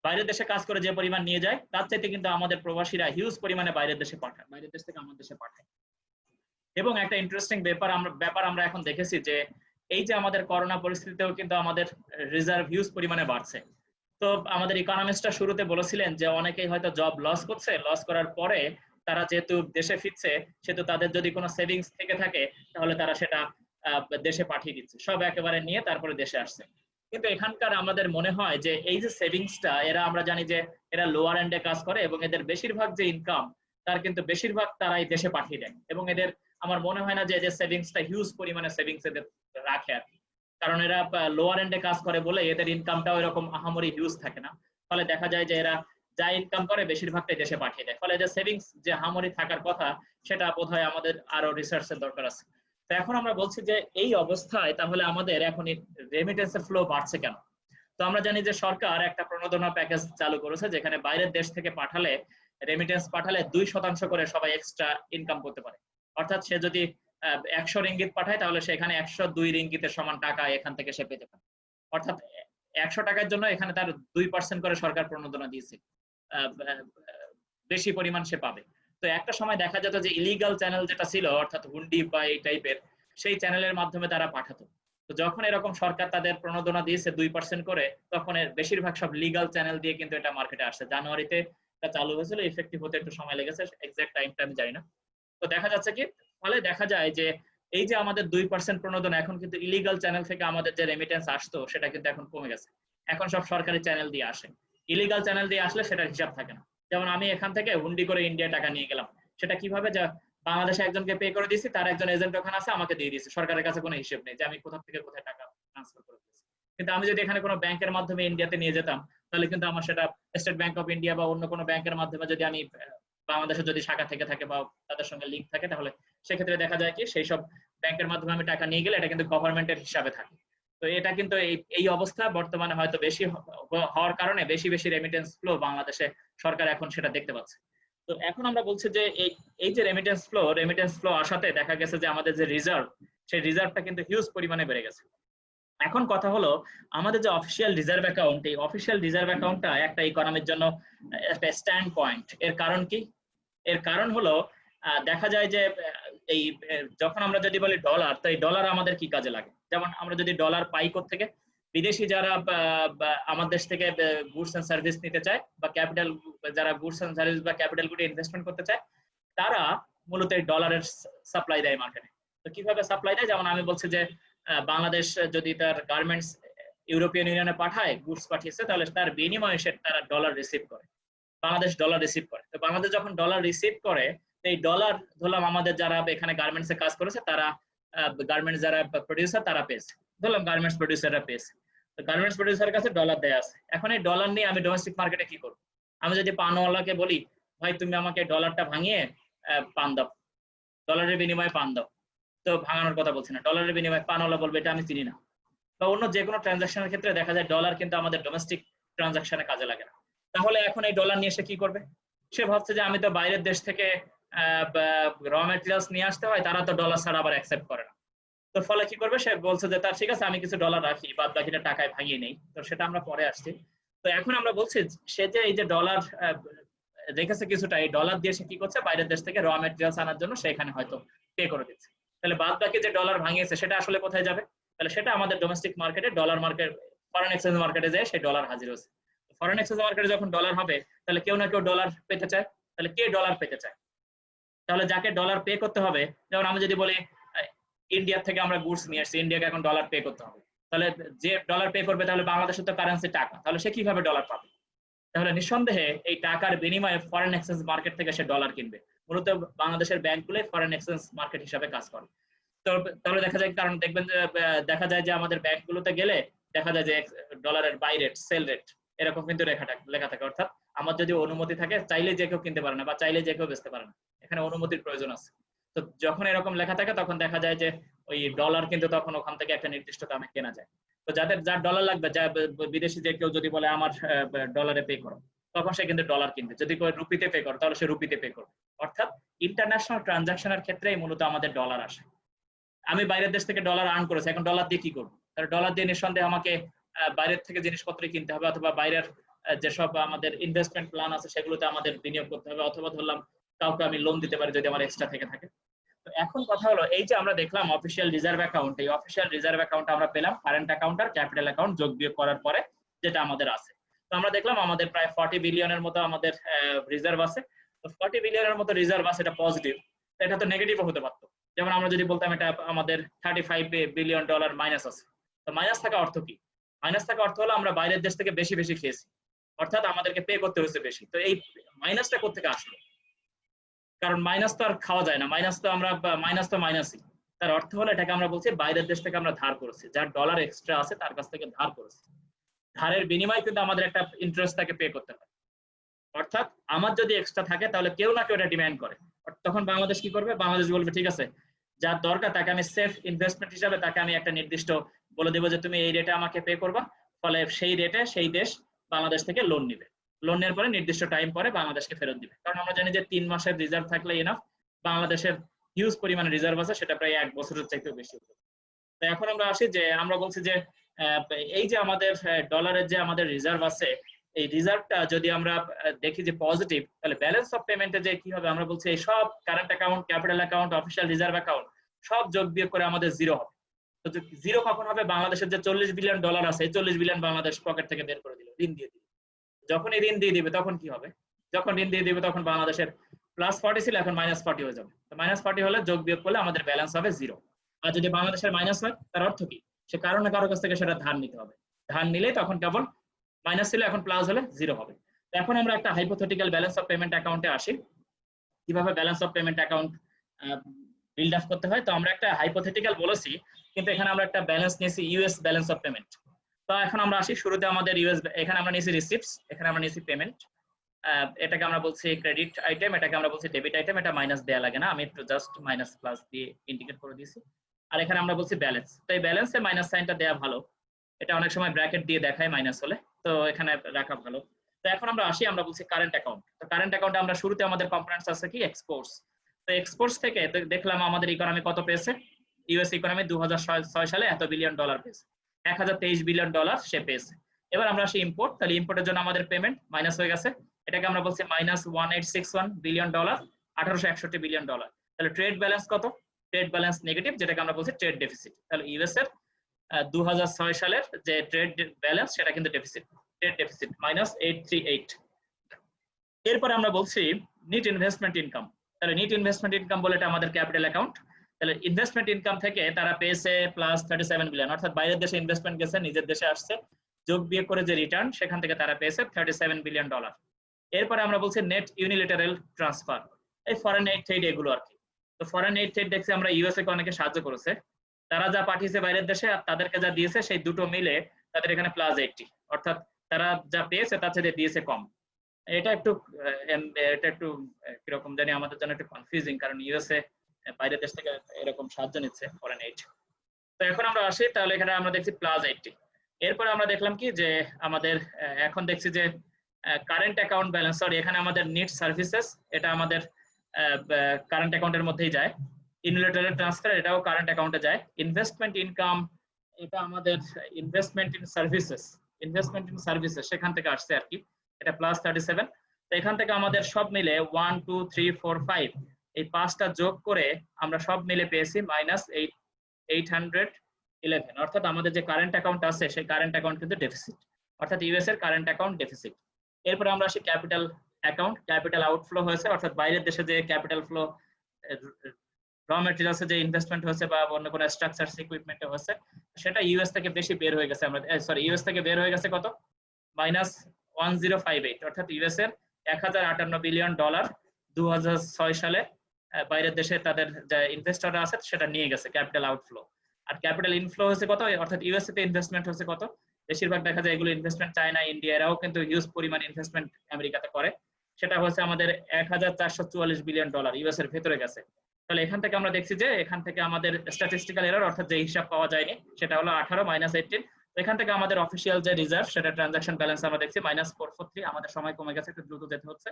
বাইরের দেশে কাজ করে যে পরিমাণ নিয়ে যায় তার চাইতে কিন্তু আমাদের প্রবাসীরা হিউজ পরিমাণে বাইরের দেশে পাঠায়, বাইরের দেশ থেকে আমার দেশে পাঠায়। এবং একটা ইন্টারেস্টিং ব্যাপার আমরা এখন দেখেছি যে এই যে আমাদের করোনা পরিস্থিতিতেও কিন্তু আমাদের রিজার্ভ হিউজ পরিমাণে বাড়ছে। তো আমাদের ইকোনমিস্টরা শুরুতে বলেছিলেন যে অনেকেই হয়তো জব লস করছে, লস করার পরে তারা যেহেতু দেশে ফিরছে, সেহেতু তাদের যদি কোনো সেভিংস থেকে থাকে তাহলে তারা সেটা দেশে পাঠিয়ে দিচ্ছে, সব একেবারে নিয়ে তারপরে দেশে আসছে। কিন্তু এখানকার আমাদের মনে হয় যে এই যে সেভিংসটা, এরা আমরা জানি যে এরা লোয়ার এন্ডে কাজ করে এবং এদের বেশিরভাগ যে ইনকাম তার কিন্তু বেশিরভাগ তারাই দেশে পাঠিয়ে দেয়, এবং এদের আমার মনে হয় না যে এদের সেভিংসটা হিউজ পরিমাণে সেভিংস এদের রাখে আর কি, কারণ এরা লোয়ার এন্ডে কাজ করে বলে এদের ইনকামটাও এরকম আহামরি হিউজ থাকে না। ফলে দেখা যায় যে এরা যা ইনকাম করে বেশিরভাগটাই দেশে পাঠিয়ে দেয়, ফলে এদের সেভিংস যে আহামরি থাকার কথা সেটা বোধহয় আমাদের আরো রিসার্চের দরকার আছে। তো এখন আমরা বলছি যে এই অবস্থায় তাহলে আমাদের এখন রেমিটেন্সের ফ্লো বাড়ছে কেন? তো আমরা জানি যে সরকার একটা প্রণোদনা প্যাকেজ চালু করেছে, যেখানে বাইরের দেশ থেকে রেমিটেন্স পাঠালে 2% করে সবাই এক্সট্রা ইনকাম করতে পারে। অর্থাৎ সে যদি 100 রিঙ্গিত পাঠায় তাহলে সেখানে 102 রিঙ্গিতের সমান টাকা এখান থেকে সে পেতে পারে। অর্থাৎ 100 টাকার জন্য এখানে তার 2% করে সরকার প্রণোদনা দিয়েছে, বেশি পরিমাণ সে পাবে। তো একটা সময় দেখা যেত যে ইলিগাল চ্যানেল যেটা ছিল অর্থাৎ হুন্ডি বা এই টাইপের, সেই চ্যানেলের মাধ্যমে তারা পাঠাতো। তো যখন এরকম সরকার তাদের প্রণোদনা দিয়েছে 2% করে, তখন এর বেশিরভাগ সব লিগাল চ্যানেল দিয়ে কিন্তু এটা মার্কেটে আসছে। জানুয়ারিতে এটা চালু হয়েছিল, ইফেক্টিভ হতে একটু সময় লেগেছে, এক্সাক্ট টাইমটা আমি জানি না। তো দেখা যাচ্ছে কি, ফলে দেখা যায় যে এই যে আমাদের 2% প্রণোদনা, এখন কিন্তু ইলিগাল চ্যানেল থেকে আমাদের যে রেমিটেন্স আসতো সেটা কিন্তু এখন কমে গেছে। এখন সব সরকারি চ্যানেল দিয়ে আসে। ইলিগাল চ্যানেল দিয়ে আসলে সেটার হিসাব থাকে না। যেমন আমি এখান থেকে হুন্ডি করে ইন্ডিয়া টাকা নিয়ে গেলাম, সেটা কিভাবে, যে বাংলাদেশে একজনকে পে করে দিয়েছি, তার একজন এজেন্ট ওখানে আছে, আমাকে দিয়ে দিয়েছে, সরকারের কাছে কোনো হিসেব নেই যে আমি কোথা থেকে কোথায় টাকা ট্রান্সফার করে দিয়েছি। কিন্তু আমি যদি এখানে কোনো ব্যাংকের মাধ্যমে ইন্ডিয়াতে নিয়ে যেতাম, তাহলে কিন্তু আমার সেটা স্টেট ব্যাংক অফ ইন্ডিয়া বা অন্য কোনো ব্যাংকের মাধ্যমে যদি আমি বাংলাদেশে যদি শাখা থেকে থাকে বা তাদের সঙ্গে লিঙ্ক থাকে, তাহলে সেক্ষেত্রে দেখা যায় কি সেই সব ব্যাংকের মাধ্যমে আমি টাকা নিয়ে গেলে এটা কিন্তু গভর্নমেন্টের হিসাবে থাকে। তো এটা কিন্তু এই অবস্থা বর্তমানে হয়তো বেশি হওয়ার কারণে বেশি বেশি রেমিটেন্স ফ্লো বাংলাদেশে সরকার এখন সেটা দেখতে পাচ্ছে। তো এখন আমরা বলছি যে এই যে রেমিটেন্স ফ্লো আসাতে দেখা গেছে যে আমাদের যে রিজার্ভ, সেই রিজার্ভটা কিন্তু হিউজ পরিমাণে বেড়ে গেছে। এখন কথা হলো, আমাদের যে অফিসিয়াল রিজার্ভ অ্যাকাউন্ট, এই অফিসিয়াল রিজার্ভ অ্যাকাউন্টটা একটা ইকোনমির জন্য একটা স্ট্যান্ড পয়েন্ট। এর কারণ কি? এর কারণ হলো দেখা যায় যে এই যখন আমরা যদি বলি ডলার, তো এই ডলার আমাদের কি কাজে লাগে? যেমন আমরা যদি ডলার পাই থেকে, বিদেশি যারা আমাদের দেশ থেকে গুডস এন্ড সার্ভিস নিতে চায় বা ক্যাপিটাল, যারা গুডস এন্ড সার্ভিস বা ক্যাপিটাল গুডে ইনভেস্টমেন্ট করতে চায়, তারা মূলত এই ডলারের সাপ্লাই দেয় মার্কেটে। তো কিভাবে সাপ্লাই দেয়? যেমন আমি বলছি যে বাংলাদেশ যদি তার গার্মেন্টস ইউরোপিয়ান ইউনিয়নে পাঠায়, গুডস পাঠিয়েছে, তাহলে তার বিনিময়ে সে তারা ডলার রিসিভ করে, বাংলাদেশ ডলার রিসিভ করে। তো বাংলাদেশ যখন ডলার রিসিভ করে, এই ডলার ধরলাম আমাদের যারা এখানে গার্মেন্টসে কাজ করেছে তারা, গার্মেন্টস যারা প্রডিউসার তারা পেয়েছে, ধরলাম গার্মেন্টস প্রডিউসাররা পেয়েছে। তো গার্মেন্টস প্রডিউসারের কাছে ডলার দেয়া আছে। এখন এই ডলার নিয়ে আমি ডোমেস্টিক মার্কেটে কি করব? আমি যদি পানওয়ালাকে বলি, ভাই তুমি আমাকে ডলারটা ভাঙিয়ে পান দাও, ডলারের বিনিময়ে পান দাও, তো ভাঙানোর কথা বলছি না, ডলারের বিনিময়ে পানওয়ালা বলবে এটা আমি চিনি না। বা অন্য যে কোনো ট্রানজাকশনের ক্ষেত্রে দেখা যায় ডলার কিন্তু আমাদের ডোমেস্টিক ট্রানজাকশনে কাজে লাগে না। তাহলে এখন এই ডলার নিয়ে সে কি করবে? সে ভাবছে যে আমি তো বাইরের দেশ থেকে র ম্যাটেরিয়ালস নিয়ে আসতে হয়, তারা তো ডলার ছাড়া আবার অ্যাকসেপ্ট করে না। তো ফলে কি করবে? সে বলছে যে তার ঠিক আছে, আমি কিছু ডলার রাখি, বাদ বাকিটা টাকায় ভাঙিয়ে নেই। তো সেটা আমরা পরে আসছি। তো এখন আমরা বলছি সে যে এই যে ডলার রেখেছে কিছুটা, এই ডলার দিয়ে সে কি করছে? বাইরের দেশ থেকে র ম্যাটেরিয়ালস আনার জন্য সে এখানে হয়তো পে করে দিচ্ছে। তাহলে বাদ বাকি যে ডলার ভাঙিয়েছে সেটা আসলে কোথায় যাবে? তাহলে সেটা আমাদের ডোমেস্টিক মার্কেটে, ডলার মার্কেট, ফরেন এক্সচেঞ্জ মার্কেটে যায়, সেই ডলার হাজির হচ্ছে। ফরেন এক্সচেঞ্জ মার্কেটে যখন ডলার হবে, তাহলে কেউ না কেউ ডলার পেতে চায়। তাহলে কে ডলার পেতে চায়? তাহলে যাকে ডলার পে করতে হবে, যেমন আমি যদি বলি ইন্ডিয়া থেকে আমরা গুডস নিয়ে আসছি, ইন্ডিয়াকে এখন ডলার পে করতে হবে, তাহলে যে ডলার পে করবে, তাহলে বাংলাদেশের তো কারেন্সি টাকা, তাহলে সে কিভাবে ডলার পাবে? তাহলে নিঃসন্দেহে এই টাকার বিনিময়ে ফরেন এক্সচেঞ্জ মার্কেট থেকে সে ডলার কিনবে। মূলত বাংলাদেশের ব্যাংকগুলো ফরেন এক্সচেঞ্জ মার্কেট হিসাবে কাজ করে। তাহলে দেখা যায়, কারণ দেখবেন যে দেখা যায় যে আমাদের ব্যাংকগুলোতে গেলে দেখা যায় যে ডলারের বাই রেট, সেল রেট এরকম কিন্তু লেখা থাকে। অর্থাৎ আমার যদি অনুমতি থাকে, চাইলে যে কেউ কিনতে পারে না বা চাইলে যে কেউ বেচতে পারে না, এখানে অনুমতির প্রয়োজন আছে। তো যখন এরকম লেখা থাকে তখন দেখা যায় যে ওই ডলার কিন্তু তখন ওখান থেকে একটা নির্দিষ্ট দামে কেনা যায়। তো যার ডলার লাগবে, যা বিদেশি যে কেউ যদি বলে আমার ডলারে পে করো, তখন সে কিন্তু ডলার কিনবে। যদি কেউ রুপিতে পে করে, তাহলে সে রুপিতে পে করবে। অর্থাৎ ইন্টারন্যাশনাল ট্রানজাকশনের ক্ষেত্রেই মূলত আমাদের ডলার আসে। আমি বাইরের দেশ থেকে ডলার আর্ন করেছি, এখন ডলার দিয়ে কি করবো? ডলার দিয়ে নিঃসন্দেহে আমাকে বাইরের থেকে জিনিসপত্র কিনতে হবে, অথবা বাইরের যেসব আমাদের ইনভেস্টমেন্ট প্ল্যান আছে সেগুলোতে আমাদের বিনিয়োগ করতে হবে, অথবা ধরলাম কাউকে আমি লোন দিতে পারি যদি আমার এক্সট্রা থেকে থাকে। তো এখন কথা হলো, এই যে আমরা দেখলাম অফিসিয়াল রিজার্ভ অ্যাকাউন্ট, এই অফিসিয়াল রিজার্ভ অ্যাকাউন্ট আমরা পেলাম কারেন্ট অ্যাকাউন্ট আর ক্যাপিটাল অ্যাকাউন্ট যোগ বিয়োগ করার পরে যেটা আমাদের আছে। তো আমরা দেখলাম আমাদের প্রায় 40 বিলিয়নের মতো আমাদের রিজার্ভ আছে। তো 40 বিলিয়নের মতো রিজার্ভ আছে, এটা পজিটিভ। এটা তো নেগেটিভও হতে পারতো। যেমন আমরা যদি বলতাম এটা আমাদের 35 বিলিয়ন ডলার মাইনাস আছে। তো মাইনাস থাকা অর্থ কি? মাইনাস থাকা অর্থ হলো আমরা বাইরের দেশ থেকে বেশি বেশি খেয়েছি, অর্থাৎ আমাদেরকে পে করতে হয়েছে বেশি। তো এই মাইনাসটা কোথেকে আসলো? কারণ মাইনাস তো আর খাওয়া যায় না, মাইনাস তো মাইনাসই। তার অর্থ হলো এটাকে আমরা বলছি বাইরের দেশ থেকে আমরা ধার করেছি, যার ডলার এক্সট্রা আছে তার কাছ থেকে ধার করেছি। ধারের বিনিময়ে কিন্তু আমাদের একটা ইন্টারেস্ট তাকে পে করতে হয়। অর্থাৎ আমার যদি এক্সট্রা থাকে, তাহলে কেউ না কেউ এটা ডিমান্ড করে। তখন বাংলাদেশ কি করবে? বাংলাদেশ বলবে ঠিক আছে, যার দরকার তাকে আমি সেফ ইনভেস্টমেন্ট হিসাবে তাকে আমি একটা নির্দিষ্ট বলে দেবো যে তুমি এই রেটে আমাকে পে করবা। ফলে সেই রেটে সেই দেশ বাংলাদেশ থেকে লোন নিবে। লোন নেওয়ার পরে নির্দিষ্ট টাইম পরে বাংলাদেশকে ফেরত দিবে। কারণ আমরা জানি যে 3 মাসের রিজার্ভ থাকলে এনাফ বাংলাদেশের হিউজ পরিমাণে রিজার্ভ আছে, সেটা প্রায় 1 বছরের চাইতেও বেশি। তো এখন আমরা আসি যে আমরা বলছি যে এই যে আমাদের ডলারের যে আমাদের রিজার্ভ আছে, এই রিজার্ভটা যদি আমরা দেখি যে পজিটিভ, তাহলে ব্যালেন্স অফ পেমেন্টে যে কি হবে, আমরা বলছি এই সব current account, capital account, official reserve account সব যোগ বিয়োগ করে আমাদের জিরো হবে। তো জিরো কখন হবে? বাংলাদেশের যে 40 বিলিয়ন ডলার আছে, এই 40 বিলিয়ন বাংলাদেশ পকেট থেকে বের করে দিল, ঋণ দিয়ে দিল। যখন এই ঋণ দিয়ে দিবে তখন কি হবে? যখন ঋণ দিয়ে দিবে তখন বাংলাদেশের +40 ছিল, এখন -40 হয়ে যাবে। তো -40 হলে যোগ বিয়োগ করলে আমাদের ব্যালেন্স হবে জিরো। আর যদি বাংলাদেশের মাইনাস হয়, তার অর্থ কি? সে কারণে কারো কাছ থেকে সেটা ধার নিতে হবে। ধার নিলে তখন কেবল মাইনাস ছিল, এখন প্লাস হলে জিরো হবে। তো এখন আমরা একটা হাইপোথেটিক্যাল ব্যালেন্স অফ পেমেন্ট অ্যাকাউন্টে আসি। কিভাবে balance of payment account build up করতে হয়? তো আমরা একটা হাইপোথেটিক্যাল বলেছি, কিন্তু এখানে আমরা একটা ব্যালেন্স নিয়েছি ইউএস ব্যালেন্স অফ পেমেন্ট। তো এখন আমরা আসি, শুরুতে আমাদের ইউএস, এখানে আমরা নিয়েছি রিসিপ্টস, এখানে আমরা নিয়েছি পেমেন্ট। এটাকে আমরা বলছি ক্রেডিট আইটেম, এটাকে আমরা বলছি ডেবিট আইটেম। এটা মাইনাস দেয়া লাগে না, আমি একটু জাস্ট মাইনাস প্লাস দিয়ে ইন্ডিকেট করে দিয়েছি। আর এখানে আমরা বলছি ব্যালেন্স। তো এই ব্যালেন্সে মাইনাস সাইনটা দেয়া ভালো, এটা অনেক সময় ব্র্যাকেট দিয়ে দেখায় মাইনাস হলে, তো এখানে রাখা ভালো। তো এখন আমরা আসি, আমরা বলছি কারেন্ট অ্যাকাউন্ট। তো কারেন্ট অ্যাকাউন্টে আমরা শুরুতে আমাদের কম্পোনেন্টস আছে কি? এক্সপোর্টস। তো এক্সপোর্টস থেকে দেখলাম আমাদের ইকোনমি কত পেয়েছে। ইউএস ইকোনমি 2006 সালে এত বিলিয়ন ডলার পেয়েছে, 1023 বিলিয়ন ডলার সে পেয়েছে। এবার আমরা আসি ইম্পোর্ট। তাহলে ইম্পোর্টের জন্য আমাদের পেমেন্ট মাইনাস হয়ে গেছে, এটাকে আমরা বলছি -1861 বিলিয়ন ডলার, 1861 বিলিয়ন ডলার। তাহলে ট্রেড ব্যালেন্স কত? ট্রেড ব্যালেন্স নেগেটিভ, যেটাকে আমরা বলছি ট্রেড ডেফিসিট। তাহলে ইউএস এর 2006 সালের যে ট্রেড ব্যালেন্স, সেটা কিন্তু ডেফিসিট, ট্রেড ডেফিসিট -838। এরপরে আমরা বলছি নিট ইনভেস্টমেন্ট ইনকাম। তাহলে নিট ইনভেস্টমেন্ট ইনকাম বলে এটা আমাদের ক্যাপিটাল অ্যাকাউন্ট। তাহলে ইনভেস্টমেন্ট ইনকাম থেকে তারা পেয়েছে +37 বিলিয়ন, অর্থাৎ বাইরের দেশে ইনভেস্টমেন্ট গেছে, নিজের দেশে আসছে, যোগ বিয়োগ করে যে রিটার্ন, সেখান থেকে তারা পেয়েছে 37 বিলিয়ন ডলার। এরপরে আমরা বলছি নেট ইউনিল্যাটারাল ট্রান্সফার, এই ফরেন এইড ট্রেড এগুলো আর কি। তো ফরেন এইড ট্রেড দেখছি আমরা ইউএসএ কে অনেকে সাহায্য করেছে, তারা যা পাঠিয়েছে বাইরের দেশে আর তাদেরকে যা দিয়েছে, সেই দুটো মিলে তাদের এখানে +80, অর্থাৎ তারা যা পেয়েছে তার চেয়ে দিয়েছে কম। এটা একটু কিরকম জানি আমাদের জন্য একটু কনফিউজিং, কারণ ইউএসএ বাইরের দেশ থেকে এরকম সাহায্য নিচ্ছে ফরেন এইড। তো এখন আমরা আসি, তাহলে এখানে আমরা দেখছি +80। এরপরে আমরা দেখলাম কি যে আমাদের এখন দেখছি যে কারেন্ট অ্যাকাউন্ট ব্যালেন্স, সরি এখানে আমাদের নিড সার্ভিসেস, এটা আমাদের কারেন্ট অ্যাকাউন্টের মধ্যেই যায়। ইউনিল্যাটারাল ট্রান্সফার, এটাও কারেন্ট অ্যাকাউন্টে যায়। ইনভেস্টমেন্ট ইনকাম, এটা আমাদের ইনভেস্টমেন্ট ইন সার্ভিসেস, সেখান থেকে আসছে আর কি, এটা +37। তো এখান থেকে আমাদের সব মিলে 1 2 3 4 5 এই পাঁচটা যোগ করে আমরা সব মিলে পেয়েছি -811, অর্থাৎ আমাদের যে কারেন্ট অ্যাকাউন্ট আছে, সেই কারেন্ট অ্যাকাউন্ট কিন্তু ডেফিসিট, অর্থাৎ ইউএস এর কারেন্ট অ্যাকাউন্ট ডেফিসিট। এরপরে আমরা আসি ক্যাপিটাল অ্যাকাউন্ট। ক্যাপিটাল আউটফ্লো হয়েছে, অর্থাৎ বাইরের দেশে যে ক্যাপিটাল ফ্লো, র মেটেরিয়ালসে যে ইনভেস্টমেন্ট হয়েছে বা অন্য কোনো স্ট্রাকচারস ইকুইপমেন্টে হয়েছে, সেটা ইউএস থেকে বেশি বের হয়ে গেছে। আমরা ইউএস থেকে বের হয়ে গেছে কত? -1058, অর্থাৎ ইউএস এর 1058 বিলিয়ন ডলার 2006 সালে বাইরের দেশে তাদের যে ইনভেস্টররা আছে সেটা নিয়ে গেছে ক্যাপিটাল আউটফ্লো। আর ক্যাপিটাল ইনফ্লো হয়েছে কত? অর্থাৎ ইউএসএ তে ইনভেস্টমেন্ট হয়েছে কত? বেশিরভাগ দেখা যায় এগুলো ইনভেস্টমেন্ট চায়না, ইন্ডিয়া, এরাও কিন্তু হিউজ পরিমাণ ইনভেস্টমেন্ট আমেরিকাতে করে, সেটা হচ্ছে আমাদের 1444 বিলিয়ন ডলার ইউএস এর ভেতরে গেছে। তাহলে এখান থেকে আমরা দেখছি যে এখান থেকে আমাদের স্ট্যাটিস্টিক্যাল এরর, অর্থাৎ যে হিসাব পাওয়া যায়নি, সেটা হলো 18 -18। এখান থেকে আমাদের অফিসিয়াল যে রিজার্ভ, সেটা ট্রানজাকশন ব্যালেন্স আমরা দেখছি -443। আমাদের সময় কমে গেছে, একটু দ্রুত যেতে হচ্ছে।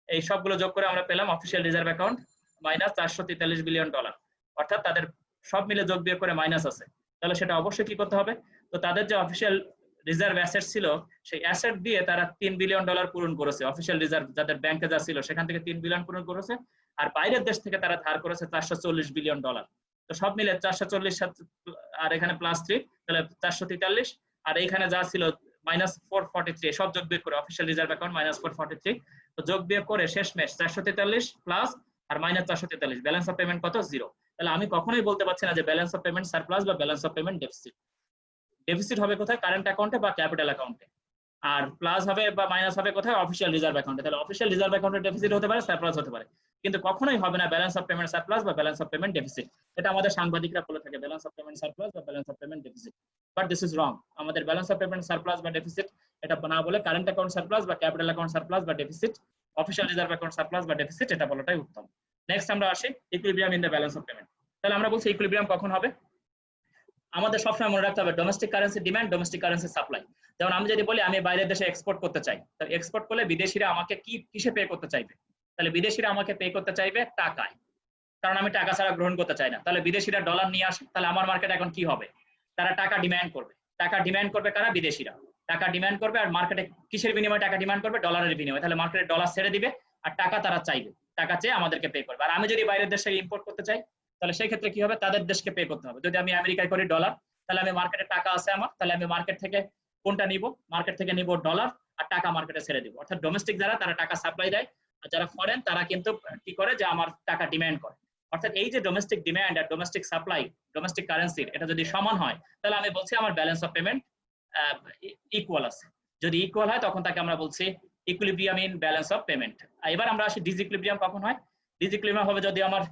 এই সবগুলো যোগ করে আমরা পেলাম official reserve account -443 billion dollar, অর্থাৎ তাদের সব মিলে যোগ বিয়োগ করে মাইনাস আছে। তাহলে সেটা অবশ্যই কি করতে হবে? তো তাদের যে অফিসিয়াল রিজার্ভ অ্যাসেট ছিল, সেই অ্যাসেট দিয়ে তারা 3 বিলিয়ন ডলার পূরণ করেছে। অফিসিয়াল রিজার্ভ যাদের ব্যাংকে যা ছিল সেখান থেকে 3 বিলিয়ন পূরণ করেছে, আর বাইরের দেশ থেকে তারা ধার করেছে 440 বিলিয়ন ডলার। তো সব মিলে 440 আর এখানে +3, তাহলে 443, আর এইখানে যা ছিল -443, সব যোগ বিয়োগ করে অফিসিয়াল রিজার্ভ অ্যাকাউন্ট -443। তো যোগ বিয়োগ করে শেষমেশ 443 প্লাস আর -443, ব্যালেন্স অফ পেমেন্ট কত? জিরো। তাহলে আমি কখনোই বলতে পারছি না যে ব্যালেন্স অফ পেমেন্ট সারপ্লাস বা balance of payment deficit. Deficit হবে কোথায়? কারেন্ট অ্যাকাউন্টে বা ক্যাপিটাল অ্যাকাউন্টে, আর প্লাস হবে বা মাইনাস হবে কোথায়? অফিসিয়াল রিজার্ভ অ্যাকাউন্টে। তাহলে অফিসিয়াল রিজার্ভ অ্যাকাউন্টে ডেফিসিট হতে পারে, সারপ্লাস হতে পারে, কিন্তু কখনোই হবে না ব্যালেন্স অফ পেমেন্ট সারপ্লাস বা ব্যালেন্স অফ পেমেন্ট ডেফিসিট। এটা আমাদের সাংবাদিকরা বলে থাকে, ব্যালেন্স অফ পেমেন্ট সারপ্লাস বা balance of payment deficit, but this is wrong. আমাদের ব্যালেন্স অফ পেমেন্ট সারপ্লাস বা ডেফিসিট এটা না বলে কারেন্ট অ্যাকাউন্ট সারপ্লাস বা ক্যাপিটাল অ্যাকাউন্ট সারপ্লাস বা deficit, official reserve account surplus বা ডেফিসিট, এটা বলাটাই উত্তম। নেক্সট আমরা আসি equilibrium in the balance of payment. তাহলে আমরা বলছি ইকুইলিব্রিয়াম কখন হবে? আমাদের সবসময় মনে রাখতে হবে domestic currency demand, domestic currency supply. যেমন আমি যদি বলি আমি বাইরের দেশে এক্সপোর্ট করতে চাই, তাহলে এক্সপোর্ট করলে বিদেশিরা আমাকে কিসে পে করতে চাইবে? তাহলে বিদেশিরা আমাকে পে করতে চাইবে টাকায়। কারণ আমি টাকা ছাড়া গ্রহণ করতে চাই না। তাহলে বিদেশিরা ডলার নিয়ে আসে, তাহলে আমার মার্কেট এখন কি হবে? তারা টাকা ডিমান্ড করবে। টাকা ডিমান্ড করবে কারা? বিদেশিরা। টাকা ডিমান্ড করবে, আর মার্কেটে কিসের বিনিময়ে টাকা ডিমান্ড করবে? ডলারের বিনিময়ে। তাহলে মার্কেটে ডলার ছেড়ে দিবে আর টাকা তারা চাইবে, টাকা চেয়ে আমাদেরকে পে করবে। আর আমি যদি বাইরের দেশে ইম্পোর্ট করতে চাই, তাহলে সেই ক্ষেত্রে কি হবে? তাদের দেশকে পে করতে হবে। যদি আমি আমেরিকায় করি ডলার, তাহলে আমি মার্কেটে টাকা আছে আমার, তাহলে আমি মার্কেট থেকে কোনটা নিব? মার্কেট থেকে নিব ডলার, আর টাকা মার্কেটে ছেড়ে দিব। অর্থাৎ ডোমেস্টিক যারা, তারা টাকা সাপ্লাই দেয়, আর যারা ফরেন তারা কিন্তু কি করে? যে আমার টাকা ডিমান্ড করে। অর্থাৎ এই যে ডোমেস্টিক ডিমান্ড আর ডোমেস্টিক সাপ্লাই, ডোমেস্টিক কারেন্সির, এটা যদি সমান হয়, তাহলে আমি বলছি আমার ব্যালেন্স অফ পেমেন্ট ইকুয়াল আছে। যদি ইকুয়াল হয় তখন তাকে আমরা বলছি equilibrium in balance of payment. এবার আমরা আসি ডিসইকুইলিব্রিয়াম কখন হয়? ডিসইকুইলিব্রিয়াম হবে যদি আমার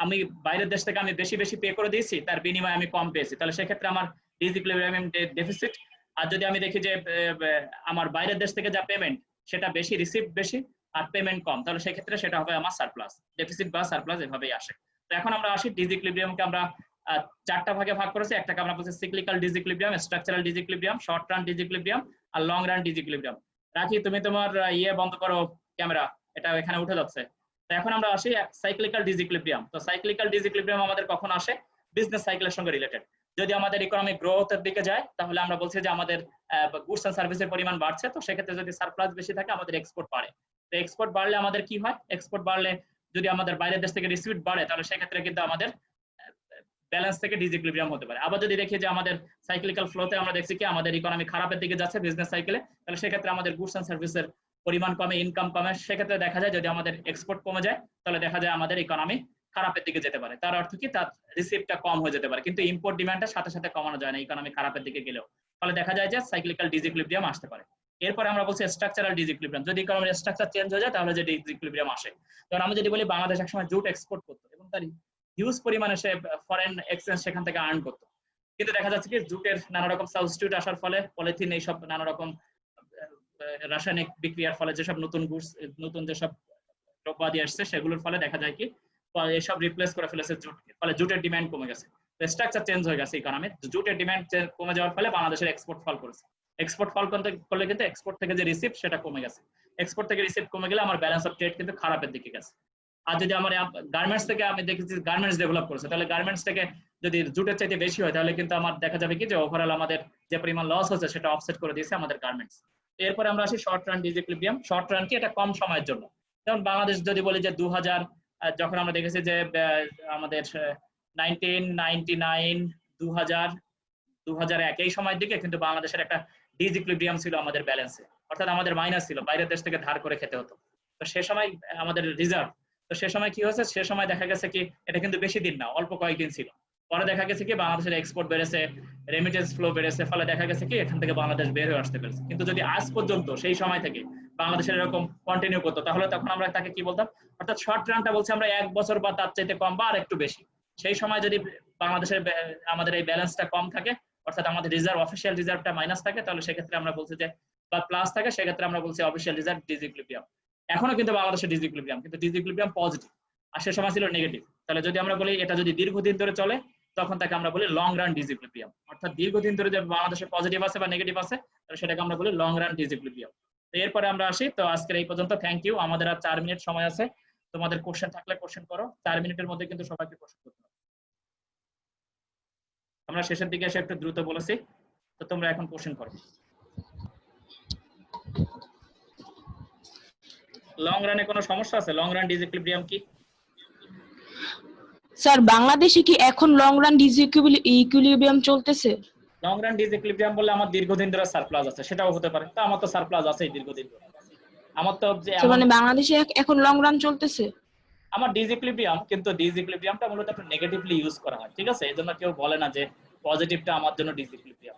আমি বাইরের দেশ থেকে আমি বেশি বেশি পে করে দিয়েছি, তার বিনিময়ে আমি কম পেয়েছি, তাহলে সেক্ষেত্রে আমার ডিসইকুইলিব্রিয়াম ডেফিসিট। আর যদি আমি দেখি যে আমার বাইরের দেশ থেকে যা পেমেন্ট সেটা বেশি, রিসিভ বেশি আর পেমেন্ট কম, তাহলে সেক্ষেত্রে সেটা হবে আমার সারপ্লাস। ডেফিসিট বা সারপ্লাস এভাবেই আসে। তো এখন আমরা আসি ডিসইকুইলিব্রিয়ামকে আমরা চারটা ভাগে ভাগ করেছি। একটাকে আমরা বলছি সিক্লিক্যাল ডিসইকুইলিব্রিয়াম, স্ট্রাকচারাল ডিসইকুইলিব্রিয়াম, শর্ট রান ডিসইকুইলিব্রিয়াম আর লং রান ডিসইকুইলিব্রিয়াম। রাখি, তুমি তোমার বন্ধ করো ক্যামেরা, এটা এখানে উঠে যাচ্ছে। তো এখন আমরা আসি সাইক্লিক্যাল ডিসইকুইলিব্রিয়াম। তো সাইক্লিক্যাল ডিসইকুইলিব্রিয়াম আমাদের কখন আসে? বিজনেস সাইকেলের সঙ্গে রিলেটেড। যদি আমাদের ইকোনমিক গ্রোথের দিকে যায়, তাহলে আমরা বলছি যে আমাদের গুডস এন্ড সার্ভিসের পরিমাণ বাড়ছে, তো সেক্ষেত্রে যদি সারপ্লাস বেশি থাকে আমাদের এক্সপোর্ট বাড়ে। তো এক্সপোর্ট বাড়লে আমাদের কি হয়? এক্সপোর্ট বাড়লে যদি আমাদের বাইরের দেশ থেকে রিসিভ বাড়ে, তাহলে সেক্ষেত্রে কিন্তু আমাদের ব্যালেন্স থেকে ডিসইকুইলিব্রিয়াম হতে পারে। আবার যদি দেখি যে আমাদের সাইক্লিক্যাল ফ্লোতে আমরা দেখছি কি আমাদের ইকোনমি খারাপের দিকে যাচ্ছে বিজনেস সাইকেলে, তাহলে সেক্ষেত্রে আমাদের গুডস এন্ড সার্ভিসের পরিমাণ কমে, ইনকাম কমে, সেক্ষেত্রে দেখা যায় যদি আমাদের এক্সপোর্ট কমে যায়, তাহলে দেখা যায় আমাদের ইকোনমি খারাপের দিকে যেতে পারে। তার অর্থ কি? তার রিসিভটা কম হয়ে যেতে পারে, কিন্তু ইম্পোর্ট ডিমান্ডটা সাথে সাথে কমানো যায় না ইকোনমি খারাপের দিকে গেলেও। ফলে দেখা যায় যে সাইক্লিক্যাল ডিসইকুইলিব্রিয়াম আসতে পারে। এরপরে আমরা বলছি স্ট্রাকচারাল ডিসইকুইলিব্রিয়াম। যদি ইকোনমির স্ট্রাকচার চেঞ্জ হয়ে যায়, তাহলে যে ডিসইকুইলিব্রিয়াম আসে। কারণ আমি যদি বলি বাংলাদেশ একসময় জুট এক্সপোর্ট করতো এবং তার হিউজ পরিমাণে সে ফরেন এক্সচেঞ্জ সেখান থেকে আর্ন করতো, কিন্তু দেখা যাচ্ছে কি জুটের নানা রকম সাবস্টিটিউট আসার ফলে, পলিথিন, এইসব নানা রকম রাসায়নিক বিক্রিয়ার ফলে যেসব নতুন গুডস, নতুন যেসব দ্রব্যাদি আসছে, সেগুলোর ফলে দেখা যায় কি এসব রিপ্লেস করে ফেলেছে জুটকে, ফলে জুটের ডিমান্ড কমে গেছে। স্ট্রাকচার চেঞ্জ হয়ে গেছে ইকোনমির। জুটের ডিমান্ড কমে যাওয়ার ফলে বাংলাদেশের এক্সপোর্ট ফল করেছে। এক্সপোর্ট ফল করলে কিন্তু এক্সপোর্ট থেকে যে রিসিভ সেটা কমে গেছে। এক্সপোর্ট থেকে রিসিভ কমে গেলে আমার ব্যালেন্স অফ ট্রেড কিন্তু খারাপের দিকে গেছে। আর যদি আমার গার্মেন্টস থেকে আমি দেখেছি গার্মেন্টস ডেভেলপ করেছে, তাহলে গার্মেন্টস থেকে যদি জুটের চাইতে বেশি হয়, তাহলে কিন্তু আমার দেখা যাবে কি যে ওভারঅল আমাদের যে পরিমাণ লস হচ্ছে সেটা অফসেট করে দিয়েছে আমাদের গার্মেন্টস। এরপরে আমরা আসি শর্ট রান ডিসইকুইলিব্রিয়াম। শর্ট রান কি? এটা কম সময়ের জন্য। যেমন বাংলাদেশ যদি বলি যে 2000, যখন আমরা দেখেছি যে আমাদের 1999, 2000, 2001 এই সময়ের দিকে কিন্তু বাংলাদেশের একটা ডিসইকুইলিব্রিয়াম ছিল আমাদের ব্যালেন্সে, অর্থাৎ আমাদের মাইনাস ছিল, বাইরের দেশ থেকে ধার করে খেতে হতো। তো সে সময় আমাদের রিজার্ভ, তো সে সময় কি হয়েছে? সে সময় দেখা গেছে কি এটা কিন্তু বেশি দিন না, অল্প কয়েকদিন ছিল। পরে দেখা গেছে কি বাংলাদেশের এক্সপোর্ট বেড়েছে, রেমিটেন্স ফ্লো বেড়েছে, ফলে দেখা গেছে কি এখান থেকে বাংলাদেশ বের হয়ে আসতে পেরেছে। কিন্তু যদি আজ পর্যন্ত সেই সময় থেকে বাংলাদেশের এরকম কন্টিনিউ করতো, তাহলে তখন আমরা তাকে কি বলতাম? অর্থাৎ শর্ট রানটা বলছি আমরা 1 বছর বা তার চাইতে কম বা আর একটু বেশি। সেই সময় যদি বাংলাদেশের আমাদের এই ব্যালেন্সটা কম থাকে, অর্থাৎ আমাদের রিজার্ভ, অফিসিয়াল রিজার্ভটা মাইনাস থাকে, তাহলে সেক্ষেত্রে আমরা বলছি যে, বা প্লাস থাকে, সেক্ষেত্রে আমরা বলছি অফিসিয়াল রিজার্ভ ডিসইকুইলিব্রিয়াম। এখনো কিন্তু বাংলাদেশের ডিসইকুইলিব্রিয়াম, কিন্তু ডিসইকুইলিব্রিয়াম পজিটিভ, আর সে সময় ছিল নেগেটিভ। তাহলে যদি আমরা বলি এটা যদি দীর্ঘদিন ধরে চলে, তখন তাকে আমরা বলি লং রান ডিসইকুইলিব্রিয়াম। অর্থাৎ দীর্ঘদিন ধরে যে বাংলাদেশে পজিটিভ আছে বা নেগেটিভ আছে, তাহলে সেটাকে আমরা বলি লং রান ডিসইকুইলিব্রিয়াম। তো এরপরে আমরা আসি, তো আজকের এই পর্যন্ত। Thank you. আমাদের আর 4 মিনিট সময় আছে। তোমাদের কোশ্চেন থাকলে কোশ্চেন করো। 4 মিনিটের মধ্যে কিন্তু সবাইকে কোশ্চেন করতে হবে। আমরা শেষের দিকে এসে একটু দ্রুত বলেছি, তো তোমরা এখন কোশ্চেন করো। লং রানে কোনো সমস্যা আছে? লং রান ডিসইকুইলিব্রিয়াম কি? স্যার, বাংলাদেশে কি এখন লং রান ডিসইকুইলিব্রিয়াম চলতেছে? লং রান ডিসইকুইলিব্রিয়াম বললে আমার দীর্ঘদিন ধরে সারপ্লাস আছে, সেটাও হতে পারে। তো আমার তো সারপ্লাস আছেই দীর্ঘদিন ধরে। আমার তো যে মানে বাংলাদেশে এখন লং রান চলতেছে আমার ডিসইকুইলিব্রিয়াম, কিন্তু ডিসইকুইলিব্রিয়ামটা মূলত একটু নেগেটিভলি ইউজ করা হয়, ঠিক আছে? এজন্য কেউ বলে না যে পজিটিভটা আমার জন্য ডিসইকুইলিব্রিয়াম,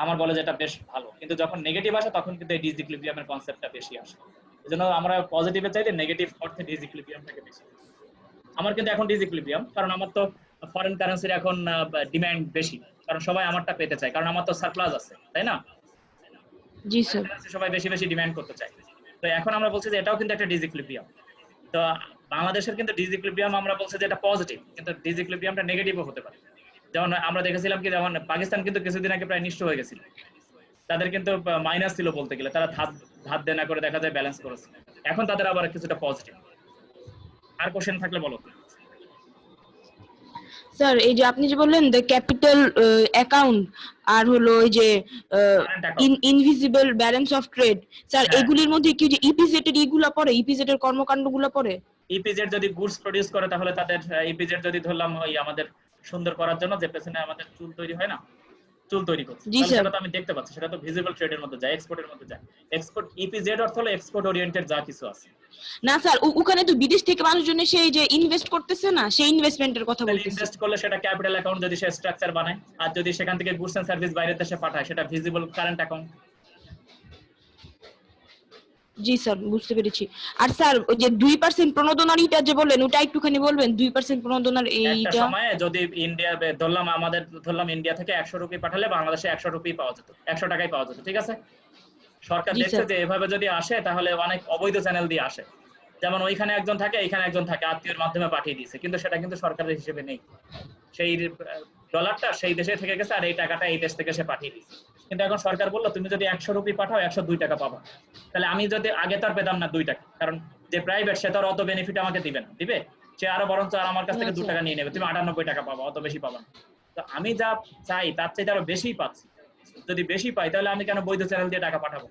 আমার বলে যে এটা বেশ ভালো। কিন্তু যখন নেগেটিভ আসে তখন কিন্তু এই ডিসইকুইলিব্রিয়ামের কনসেপ্টটা বেশি আসে। এজন্য আমরা পজিটিভের চাইতে নেগেটিভ অর্থে ডিসইকুইলিব্রিয়ামটাকে বেশি। আমার কিন্তু এখন ডিসইকুইলিব্রিয়াম, কারণ আমার তো ফরেন কারেন্সির এখন ডিমান্ড বেশি, কারণ সবাই আমারটা পেতে চায়, কারণ আমার তো সারপ্লাস আছে, তাই না? জি স্যার। সবাই বেশি বেশি ডিমান্ড করতে চায়। তো এখন আমরা বলছি যে এটাও কিন্তু একটা ডিসইকুইলিব্রিয়াম। তো বাংলাদেশের কিন্তু ডিসইকুইলিব্রিয়াম আমরা বলছি যে এটা পজিটিভ, কিন্তু ডিসইকুইলিব্রিয়ামটা নেগেটিভও হতে পারে। যেমন আমরা দেখেছিলাম কি, যেমন পাকিস্তান কিন্তু কিছুদিন আগে প্রায় নিঃস্ব হয়ে গেছিল, তাদের কিন্তু মাইনাস ছিল বলতে গেলে, তারা ধার দেনা করে দেখা যায় ব্যালেন্স করেছে। এখন তাদের আবার কিছুটা পজিটিভ। আর কোশ্চেন থাকলে বলো। স্যার এই যে আপনি যে বললেন দ্য ক্যাপিটাল অ্যাকাউন্ট আর হলো ওই যে current account. Invisible balance of trade, sir হ্যাঁ, এগুলির মধ্যে কি যে ইপিজেড এর ইগুলা পড়ে, ইপিজেড এর কর্মকাণ্ডগুলো পড়ে? ইপিজেড যদি গুডস প্রডিউস করে তাহলে তাদের ইপিজেড যদি ধরলাম ওই আমাদের সুন্দর করার জন্য যে পেছনে আমাদের চুল তৈরি হয় না, চুল তৈরি করছে, জি তাহলে স্যার। সেটা তো আমি দেখতে পাচ্ছি, সেটা তো ভিজিবল ট্রেডের মধ্যে যায়, এক্সপোর্টের মধ্যে যায়। এক্সপোর্ট ইপিজেড অর্থ হলো এক্সপোর্ট ওরিয়েন্টেড যা কিছু আছে। না স্যার, ওখানে তো বিদেশ থেকে মানুষজন সেই যে ইনভেস্ট করতেছে না, সেই ইনভেস্টমেন্টের কথা তাহলে বলতেছি। ইনভেস্ট করলে সেটা ক্যাপিটাল অ্যাকাউন্ট যদি সে স্ট্রাকচার বানায়, আর যদি সেখান থেকে গুডস এন্ড সার্ভিস বাইরের দেশে পাঠায় সেটা ভিজিবল কারেন্ট অ্যাকাউন্ট। জি স্যার, বুঝতে পেরেছি। আর স্যার ওই যে 2% প্রণোদনার ইটা যে বললেন, ওটা একটুখানি বলবেন, 2% প্রণোদনার একটা এইটা? সময়ে যদি ইন্ডিয়া ধরলাম ইন্ডিয়া থেকে 100 রুপি পাঠালে বাংলাদেশে 100 রুপি পাওয়া যেত, 100 টাকায় পাওয়া যেত, ঠিক আছে। সরকার জি দেখছে স্যার। যে এভাবে যদি আসে তাহলে অনেক অবৈধ চ্যানেল দিয়ে আসে, যেমন ওইখানে একজন থাকে এইখানে একজন থাকে, আত্মীয়ের মাধ্যমে পাঠিয়ে দিয়েছে, কিন্তু সেটা কিন্তু সরকারের হিসেবে নেই। সেই ডলারটা সেই দেশে থেকে গেছে আর এই টাকাটা এই দেশ থেকে সে পাঠিয়ে দিয়েছে। কিন্তু এখন সরকার বললো তুমি যদি 100 রুপি পাঠাও 102 টাকা পাবা। তাহলে আমি যদি আগে তার পেতাম না 2 টাকা, কারণ যে প্রাইভেট সে তো আর অত বেনিফিট আমাকে দিবে না, দিবে সে আরো বরঞ্চ আর আমার কাছ থেকে 2 আচ্ছা। টাকা নিয়ে নেবে, তুমি 98 টাকা পাবা, অত বেশি পাবা না। তো আমি যা চাই তার চাইতে আরো বেশি পাচ্ছি, যদি বেশি পাই তাহলে আমি কেন বৈধ চ্যানেল দিয়ে টাকা পাঠাবো?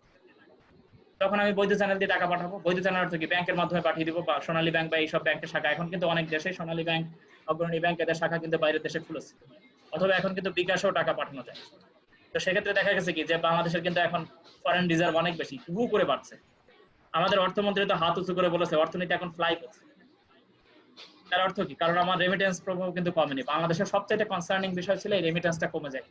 তখন আমি বৈধ চ্যানেল দিয়ে টাকা পাঠাবো। বৈধ চ্যানেল অর্থ কি? ব্যাংকের মাধ্যমে পাঠিয়ে দিব, বা সোনালী ব্যাংক বা এইসব ব্যাংকের শাখা, এখন কিন্তু অনেক দেশে সোনালী ব্যাংক, অগ্রণী ব্যাংক এদের শাখা কিন্তু বাইরের দেশে খুলেছে, অথবা এখন কিন্তু বিকাশেও টাকা পাঠানো যায়। তো সেক্ষেত্রে দেখা গেছে কি যে বাংলাদেশের কিন্তু এখন ফরেন রিজার্ভ অনেক বেশি, হু করে বাড়ছে। আমাদের অর্থমন্ত্রী তো হাত উঁচু করে বলেছে অর্থনীতি এখন ফ্লাই করছে। তার অর্থ কি? কারণ আমার রেমিটেন্স প্রভাব কিন্তু কমেনি। বাংলাদেশের সবচেয়ে কনসার্নিং বিষয় ছিল এই রেমিটেন্সটা কমে যায়।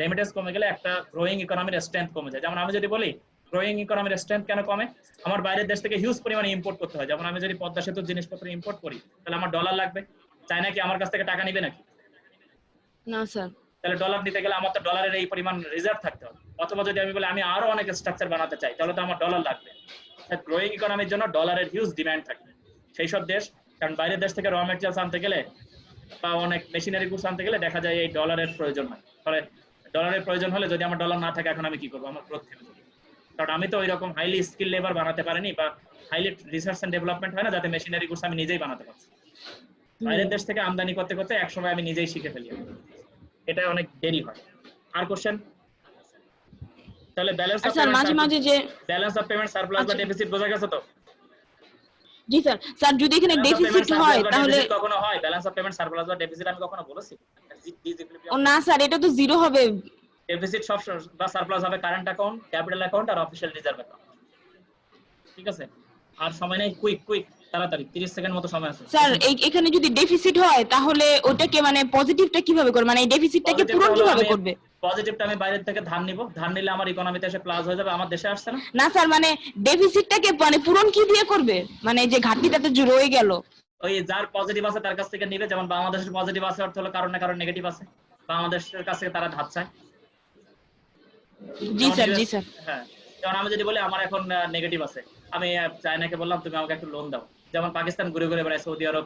রেমিটেন্স কমে গেলে একটা গ্রোয়িং ইকোনমির স্ট্রেংথ কমে যায়। যেমন আমি যদি বলি গ্রোয়িং ইকোনমির স্ট্রেংথ কেন কমে? আমার বাইরের দেশ থেকে হিউজ পরিমাণে ইম্পোর্ট করতে হয়। যেমন আমি যদি পদ্মা সেতুর জিনিসপত্র ইম্পোর্ট করি তাহলে আমার ডলার লাগবে। চায়না কি আমার কাছ থেকে টাকা নিবে নাকি? না স্যার। তাহলে ডলার নিতে গেলে আমার তো ডলারের এই পরিমাণ রিজার্ভ থাকতে হবে। অথবা যদি আমি বলি আমি আরো অনেক স্ট্রাকচার বানাতে চাই তাহলে তো আমার ডলার লাগবে। গ্রোয়িং ইকোনমির জন্য ডলারের হিউজ ডিমান্ড থাকে সেই সব দেশ, কারণ বাইরের দেশ থেকে র মেটেরিয়ালস আনতে গেলে বা অনেক মেশিনারি গুডস আনতে গেলে দেখা যায় এই ডলারের প্রয়োজন হয়। ফলে ডলারের প্রয়োজন হলে যদি আমার ডলার না থাকে এখন আমি কি করবো? আমার গ্রোথ থেমে যাবে। কারণ আমি তো ওই রকম হাইলি স্কিল লেবার বানাতে পারিনি, বা হাইলি রিসার্চ এন্ড ডেভেলপমেন্ট হয় না যাতে মেশিনারি গুডস আমি নিজেই বানাতে পারছি। বাইরের দেশ থেকে আমদানি করতে করতে একসময় আমি নিজেই শিখে ফেলি, এটা অনেক দেরি হয়। আর কোশ্চেন? তাহলে ব্যালেন্স আর অফ স্যার মাঝে মাঝে যে পেমেন্ট সারপ্লাস বা আচ্ছা ডেফিসিট বোঝা গেছে তো? জি স্যার, স্যার যদি এখানে balance of payment deficit surplus হয় বা তাহলে? ডেফিসিট কখনো হয়? ব্যালেন্স অফ পেমেন্ট সারপ্লাস বা ডেফিসিট আমি কখনো বলেছি? ও না স্যার, এটা তো জিরো হবে। ডেফিসিট সব বা সারপ্লাস হবে কারেন্ট অ্যাকাউন্ট, ক্যাপিটাল অ্যাকাউন্ট আর অফিশিয়াল রিজার্ভ অ্যাকাউন্ট, ঠিক আছে? আর সময় নেই, কুইক কুইক তাড়াতাড়ি 30 সেকেন্ড মতো সময় আছে। স্যার এখানে যদি ডেফিসিট হয় তাহলে ওটাকে মানে পজিটিভটা কিভাবে করবে, মানে এই ডেফিসিটটাকে পজিটিভটা পূরণ হলো কিভাবে আমি করবে? পজিটিভটা আমি বাইরের থেকে ধার নিব, ধার নিলে আমার ইকোনমিতে এসে প্লাস হয়ে যাবে, আমার দেশে আসছে না। না স্যার, মানে ডেফিসিটটাকে মানে পূরণ কি দিয়ে করবে, মানে যে ঘাটতিটাতে যে রয়ে গেল? ওই যার পজিটিভ আছে তার কাছ থেকে নিবে, যেমন বাংলাদেশের পজিটিভ আছে অর্থ হলো কারণ না কারণ নেগেটিভ আছে, বাংলাদেশের কাছ থেকে তারা ধার চায়। জি যেমন স্যার, জি ইউএস, স্যার। হ্যাঁ, যেমন আমি যদি বলি আমার এখন নেগেটিভ আছে, আমি চায়নাকে বললাম তুমি আমাকে একটু লোন দাও, যেমন পাকিস্তান ঘুরে ঘুরে বেড়ায় সৌদি আরব,